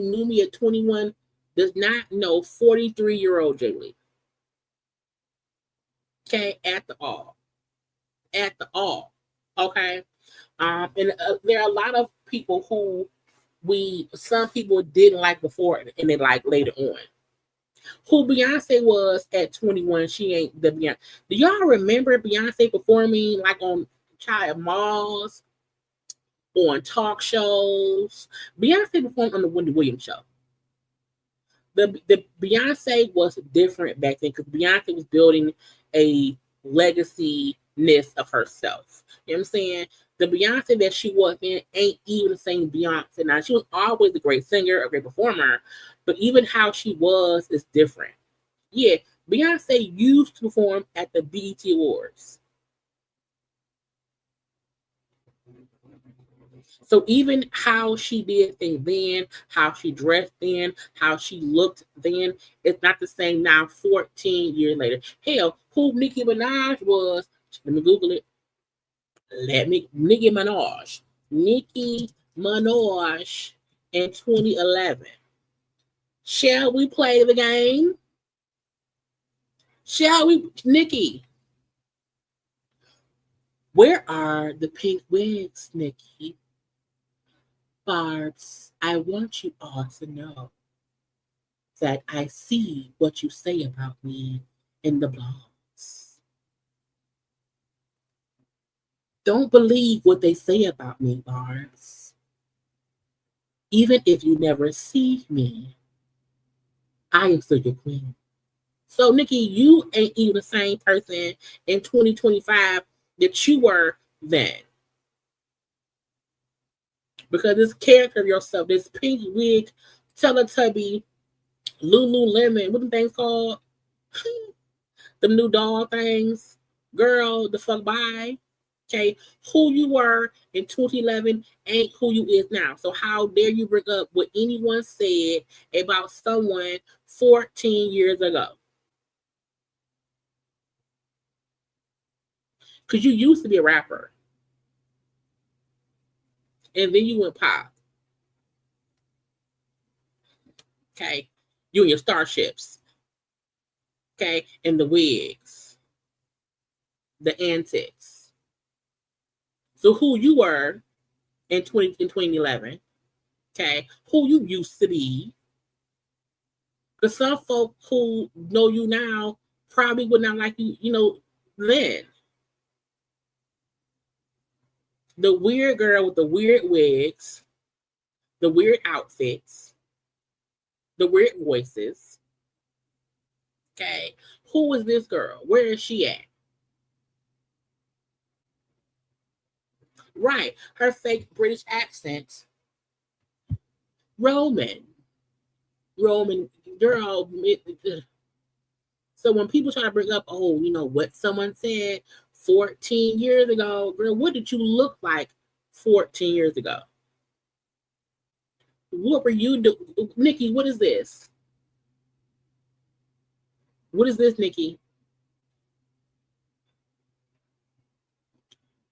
knew me at 21 does not know 43-year-old Jaylee. Okay, at the all. Okay, and there are a lot of people who some people didn't like before and they like later on. Who Beyonce was at 21, she ain't the Beyonce. Do y'all remember Beyonce performing like on Child Malls? On talk shows. Beyonce performed on the Wendy Williams show. The Beyonce was different back then because Beyonce was building a legacy-ness of herself. You know what I'm saying? The Beyonce that she was in ain't even the same Beyonce. Now, she was always a great singer, a great performer, but even how she was is different. Yeah, Beyonce used to perform at the BET Awards. So even how she did things then, how she dressed then, how she looked then, it's not the same now 14 years later. Hell, who Nicki Minaj was, let me Google it. Nicki Minaj in 2011. Shall we play the game? Shall we, Nicki? Where are the pink wigs, Nicki? Barbs, I want you all to know that I see what you say about me in the blogs. Don't believe what they say about me, Barbs. Even if you never see me, I am still your queen. So, Nicki, you ain't even the same person in 2025 that you were then. Because this character of yourself, this pink wig, Teletubby, Lululemon, what the things called? Them new doll things. Girl, the fuck bye. Okay, who you were in 2011 ain't who you is now. So how dare you bring up what anyone said about someone 14 years ago? Because you used to be a rapper. And then you went pop. Okay, you and your starships. Okay, and the wigs, the antics. So who you were in 2011? Okay, who you used to be? Because some folk who know you now probably would not like you, then. The weird girl with the weird wigs, the weird outfits, the weird voices. Okay, who is this girl? Where is she at? Right, her fake British accent. Roman girl. So when people try to bring up, what someone said 14 years ago, girl, what did you look like 14 years ago? What were you doing? Nikki, what is this? What is this, Nikki?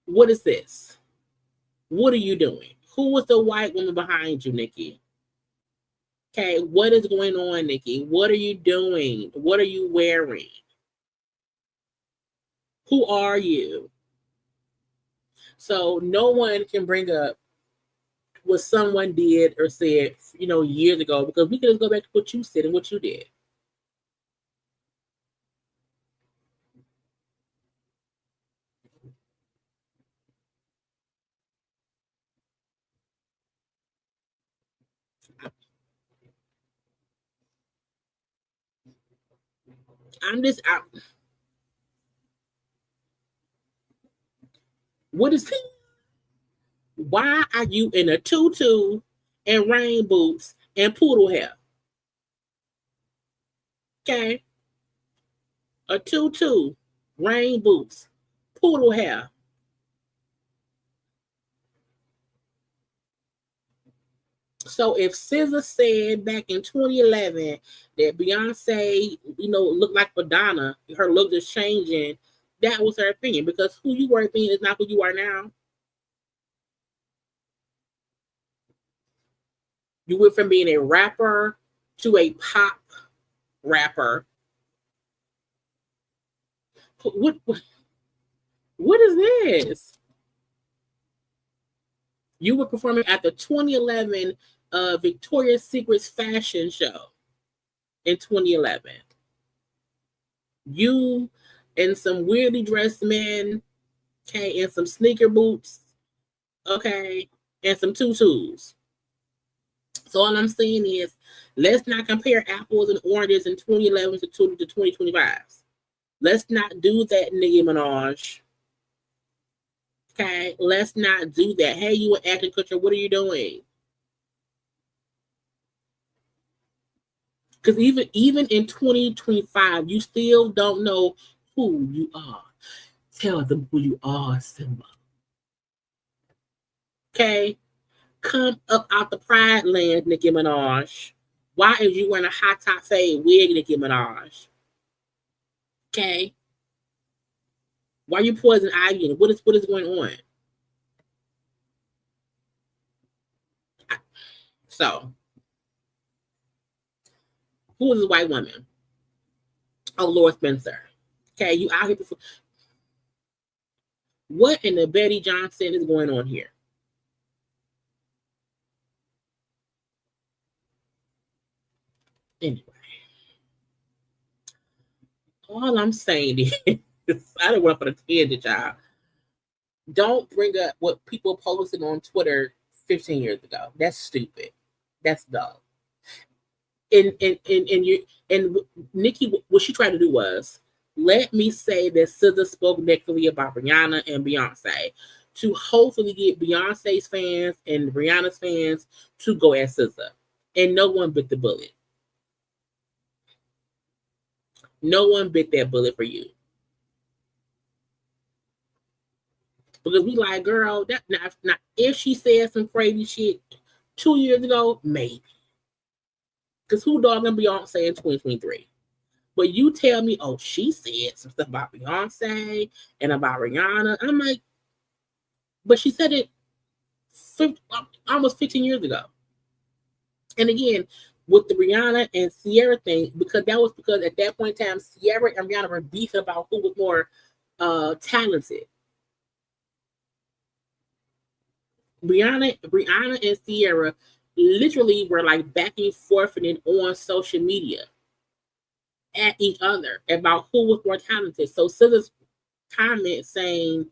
What is this? What are you doing? Who was the white woman behind you, Nikki? Okay, what is going on, Nikki? What are you doing? What are you wearing? Who are you? So no one can bring up what someone did or said, years ago, because we can just go back to what you said and what you did. I'm just out. What is it? Why are you in a tutu and rain boots and poodle hair? Okay. A tutu, rain boots, poodle hair. So if SZA said back in 2011 that Beyonce, looked like Madonna, her look is changing, that was her opinion, because who you were then is not who you are now. You went from being a rapper to a pop rapper. What is this? You were performing at the 2011 Victoria's Secret's fashion show in 2011. You and some weirdly dressed men, okay, and some sneaker boots, okay, and some tutus. So all I'm saying is, let's not compare apples and oranges in 2011 to 2025. Let's not do that, Nicki Minaj. Okay, let's not do that. Hey, you an acting coach, what are you doing? Because even in 2025, you still don't know who you are. Tell them who you are, Simba. Okay? Come up out the pride land, Nicki Minaj. Why is you wearing a high top fade wig, Nicki Minaj? Okay? Why you poison ivy? What is going on? So, who is this white woman? Oh, Lord Spencer. Okay, you out here before. What in the Betty Johnson is going on here? Anyway, all I'm saying is, I don't want to put a tangent, y'all. Don't bring up what people posted on Twitter 15 years ago. That's stupid. That's dumb. And Nikki, what she tried to do was, let me say that SZA spoke negatively about Rihanna and Beyonce to hopefully get Beyonce's fans and Rihanna's fans to go at SZA. And no one bit the bullet. No one bit that bullet for you. Because we like, girl, that not if she said some crazy shit 2 years ago, maybe. Because who dogging Beyonce in 2023? But you tell me, oh, she said some stuff about Beyonce and about Rihanna. I'm like, but she said it almost 15 years ago. And again, with the Rihanna and Ciara thing, because at that point in time, Ciara and Rihanna were beefing about who was more talented. Rihanna and Ciara literally were like back and forth and on social media at each other about who was more talented. So SZA's comment saying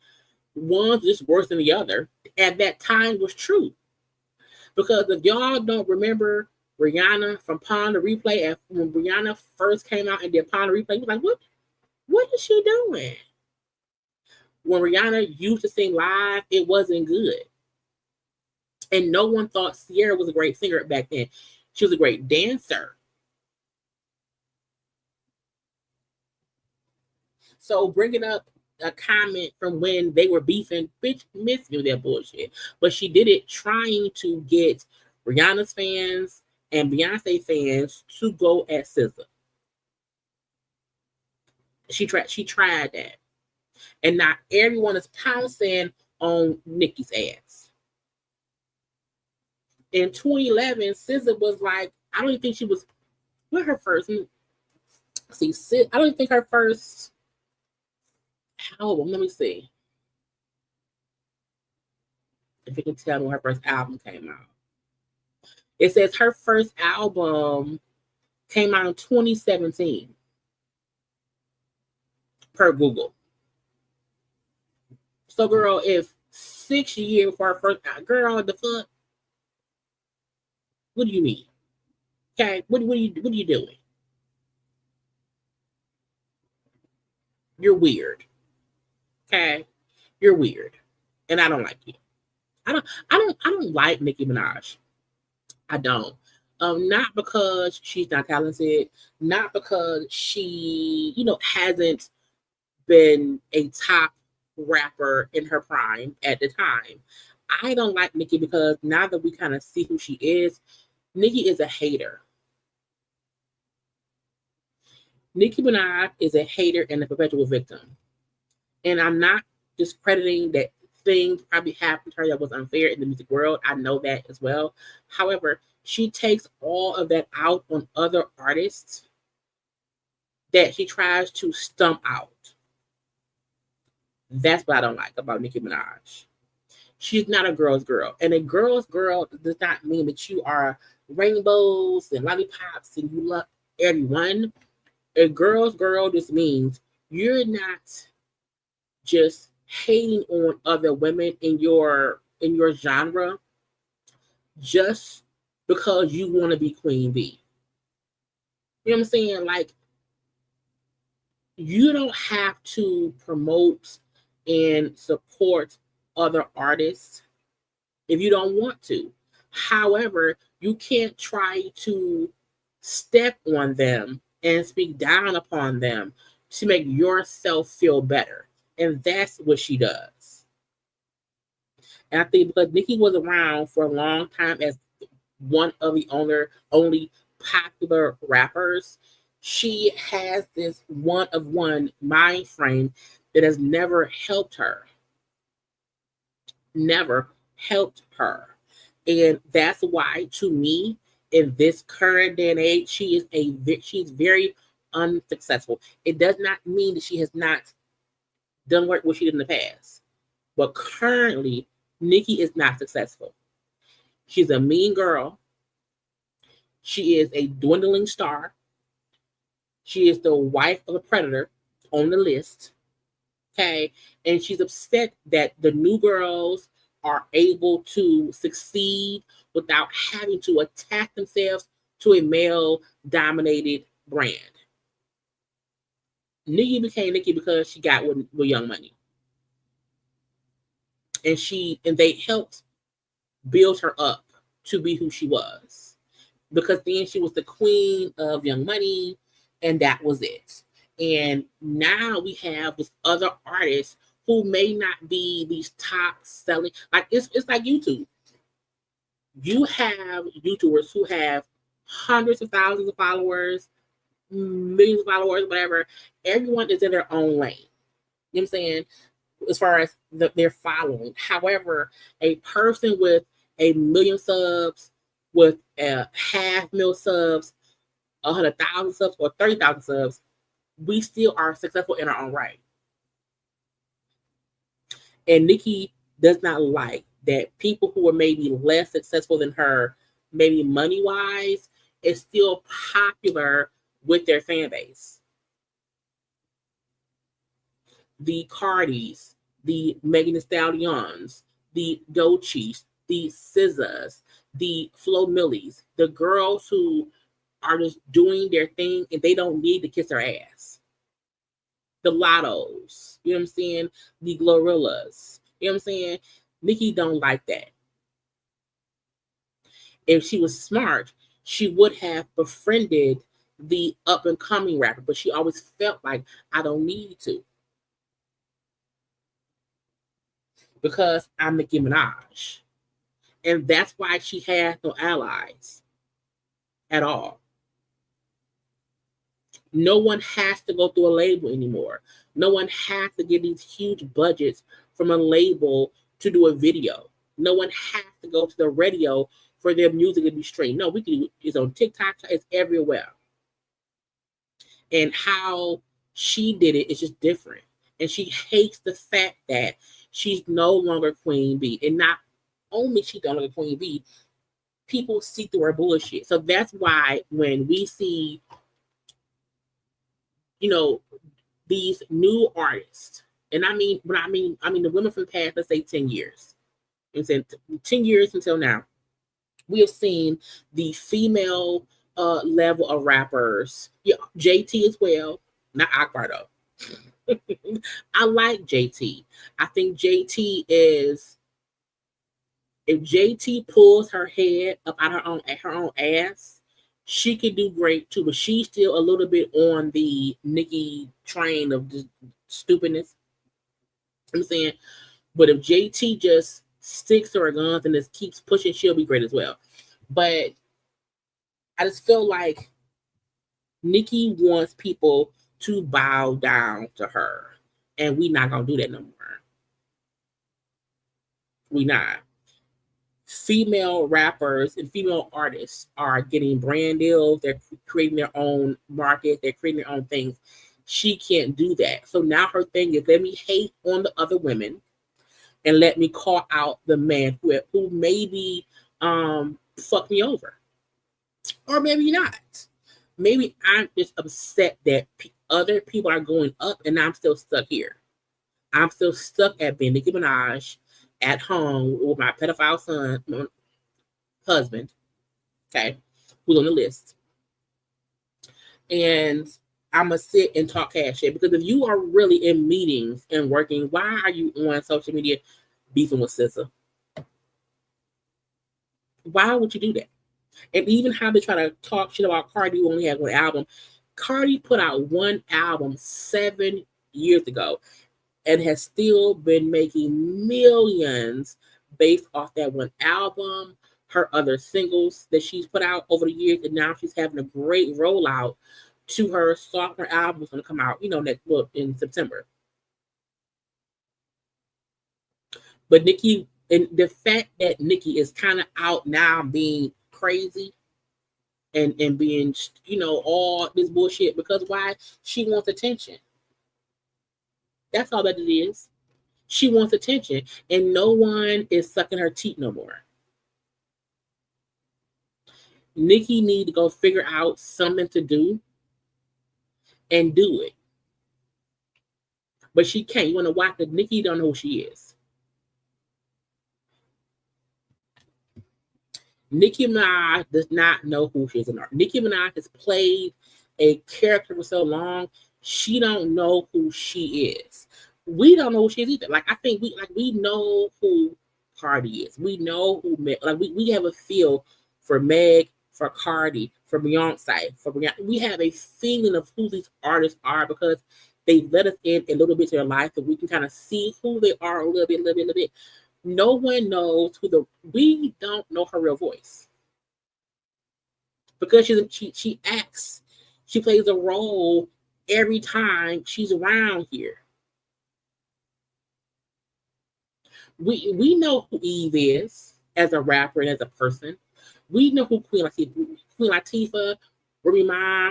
one's just worse than the other at that time was true. Because if y'all don't remember Rihanna from Pon de Replay, when Rihanna first came out and did Pon de Replay, you was like, what is she doing? When Rihanna used to sing live, it wasn't good. And no one thought Ciara was a great singer back then. She was a great dancer. So bringing up a comment from when they were beefing, bitch, miss me with that bullshit. But she did it trying to get Rihanna's fans and Beyonce fans to go at SZA. She tried that. And not everyone is pouncing on Nicki's ass. In 2011, SZA was like, I don't even think she was with her first. See, I don't even think her first album. Let me see if you can tell me when her first album came out. It says her first album came out in 2017 per Google. So, girl, if 6 years for her first album, girl, the fuck? What do you mean? Okay, what are you doing? You're weird. Okay, you're weird, and I don't like you. I don't like Nicki Minaj. I don't. Not because she's not talented, not because she, hasn't been a top rapper in her prime at the time. I don't like Nicki because now that we kind of see who she is, Nicki is a hater. Nicki Minaj is a hater and a perpetual victim. And I'm not discrediting that things probably happened to her that was unfair in the music world. I know that as well. However, she takes all of that out on other artists that she tries to stump out. That's what I don't like about Nicki Minaj. She's not a girl's girl. And a girl's girl does not mean that you are rainbows and lollipops and you love everyone. A girl's girl just means you're not just hating on other women in your genre just because you want to be Queen Bee. You know what I'm saying? Like, you don't have to promote and support other artists if you don't want to. However, you can't try to step on them and speak down upon them to make yourself feel better. And that's what she does. And I think because Nicki was around for a long time as one of the only popular rappers, she has this one-of-one mind frame that has never helped her. Never helped her. And that's why, to me, in this current day and age, she's very unsuccessful. It does not mean that she has not done what she did in the past. But currently, Nicki is not successful. She's a mean girl. She is a dwindling star. She is the wife of a predator on the list. Okay. And she's upset that the new girls are able to succeed without having to attach themselves to a male-dominated brand. Nicki became Nicki because she got with Young Money. And they helped build her up to be who she was. Because then she was the queen of Young Money, and that was it. And now we have this other artists who may not be these top selling, like it's like YouTube. You have YouTubers who have hundreds of thousands of followers, millions of followers, whatever. Everyone is in their own lane. You know what I'm saying? As far as their following. However, a person with a million subs, with 500,000 subs, 100,000 subs, or 30,000 subs, we still are successful in our own right. And Nicki does not like that people who are maybe less successful than her, maybe money-wise, is still popular with their fan base. The Cardis, the Megan Thee Stallions, the Doechis, the SZAs, the Flo Millis, the girls who are just doing their thing and they don't need to kiss her ass. The Lottos, you know what I'm saying? The Glorillaz, you know what I'm saying? Nicki don't like that. If she was smart, she would have befriended the up and coming rapper, but she always felt like, I don't need to, because I'm Nicki Minaj. And that's why she has no allies at all. No one has to go through a label anymore. No one has to get these huge budgets from a label to do a video. No one has to go to the radio for their music to be streamed. No, we can do it. It's on TikTok. It's everywhere. And how she did it is just different. And she hates the fact that she's no longer Queen Bee. And not only she no longer Queen Bee, people see through her bullshit. So that's why when we see, you know, these new artists, and I mean the women from the past, let's say 10 years. And saying 10 years until now, we have seen the female level of rappers. Yeah, JT as well, not Akbar though. I like JT. I think JT is, if JT pulls her head up out her own ass, she could do great too. But she's still a little bit on the Nicki train of just stupidness. I'm saying, but if JT just sticks to her guns and just keeps pushing, she'll be great as well. But I just feel like Nicki wants people to bow down to her, and we not gonna do that no more. We not. Female rappers and female artists are getting brand deals. They're creating their own market. They're creating their own things. She can't do that. So now her thing is, let me hate on the other women and let me call out the man who maybe fuck me over. Or maybe not. Maybe I'm just upset that other people are going up and I'm still stuck here. I'm still stuck at being Nicki Minaj at home with my pedophile son, husband, okay, who's on the list. And I'm going to sit and talk CashApp, because if you are really in meetings and working, why are you on social media beefing with SZA? Why would you do that? And even how they try to talk shit about Cardi, who only had one album. Cardi put out one album 7 years ago and has still been making millions based off that one album, her other singles that she's put out over the years, and now she's having a great rollout to her sophomore album. Is going to come out, in September. But Nicki, and the fact that Nicki is kind of out now being crazy and being, all this bullshit, because why? She wants attention. That's all that it is. She wants attention, and no one is sucking her teeth no more. Nicki need to go figure out something to do and do it. But she can't. You want to watch it? Nicki don't know who she is. Nicki Minaj does not know who she is in art. Nicki Minaj has played a character for so long, she don't know who she is. We don't know who she is either. Like, I think we know who Cardi is. We know who we have a feel for Meg, for Cardi, for Beyonce, we have a feeling of who these artists are because they let us in a little bit to their life, so we can kind of see who they are a little bit. No one knows we don't know her real voice. Because she acts, she plays a role every time she's around here. We know who Eve is as a rapper and as a person. We know who Queen Latifah, Remy Ma,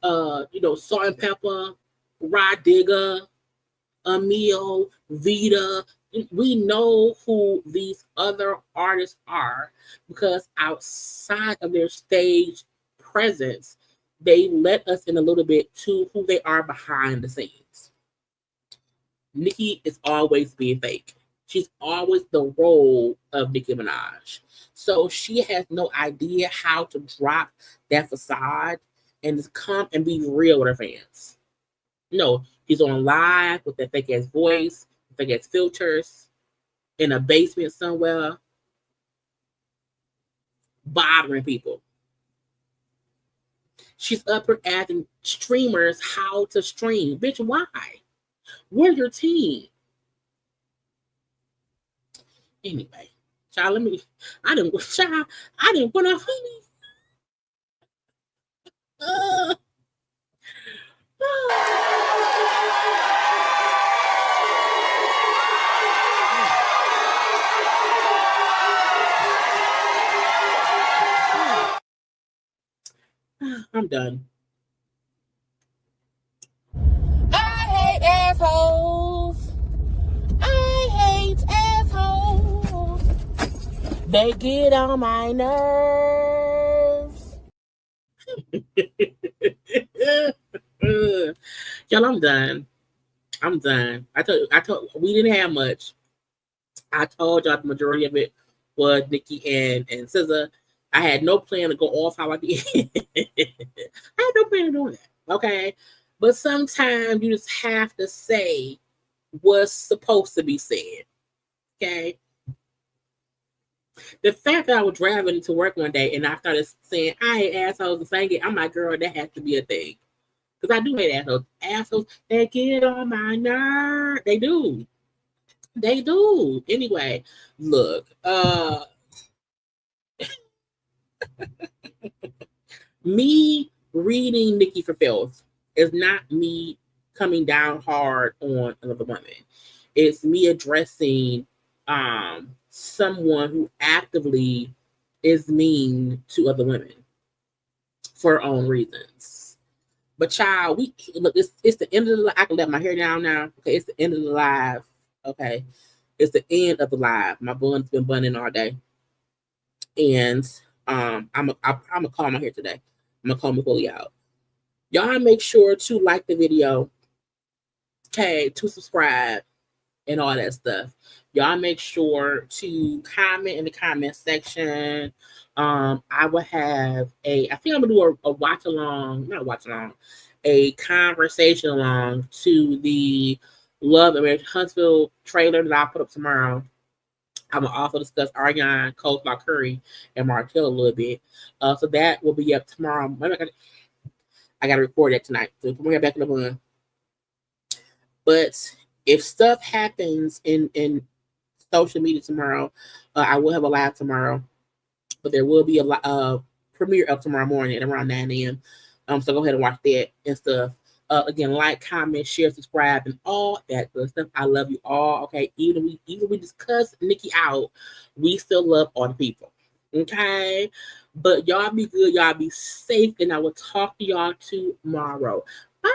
Salt and Pepper, Rod Digger, Emil, Vita. We know who these other artists are because outside of their stage presence, they let us in a little bit to who they are behind the scenes. Nicki is always being fake. She's always the role of Nicki Minaj. So she has no idea how to drop that facade and just come and be real with her fans. No, she's on live with that fake ass voice, fake ass filters, in a basement somewhere, bothering people. She's up here asking streamers how to stream. Bitch, why? We're your team. Anyway, child, I didn't want to honey. I'm done. I hate assholes. I hate assholes. They get on my nerves. Y'all, I'm done. I told we didn't have much. I told y'all the majority of it was Nicki and SZA. I had no plan to go off how I did. I had no plan of doing that. Okay. But sometimes you just have to say what's supposed to be said. Okay. The fact that I was driving to work one day and I started saying, I hate assholes and saying it, I'm like, girl, that has to be a thing. Because I do hate assholes. Assholes, they get on my nerve. They do. They do. Anyway, look, me reading Nicki for Filth is not me coming down hard on another woman. It's me addressing someone who actively is mean to other women for her own reasons. But child, it's the end of the live. I can let my hair down now. Okay, it's the end of the live. Okay, it's the end of the live. My bun's been bunning all day, and I'm gonna calm my hair today. I'm gonna calm it fully out. Y'all make sure to like the video, okay, to subscribe and all that stuff. Y'all make sure to comment in the comment section. I will have I think I'm gonna do a watch along, not watch along, a conversation along to the Love and Marriage Huntsville trailer that I'll put up tomorrow. I'm gonna also discuss Ariana, Coleslaw Curry, and Martell a little bit. So that will be up tomorrow. I gotta record that tonight. So we're back in the bun. But if stuff happens in social media tomorrow, I will have a live tomorrow. But there will be a premiere up tomorrow morning at around 9 a.m. So go ahead and watch that and stuff. Again, like, comment, share, subscribe, and all that good stuff. I love you all. Okay, even we discuss Nicki out, we still love all the people. Okay, but y'all be good, y'all be safe, and I will talk to y'all tomorrow. Bye.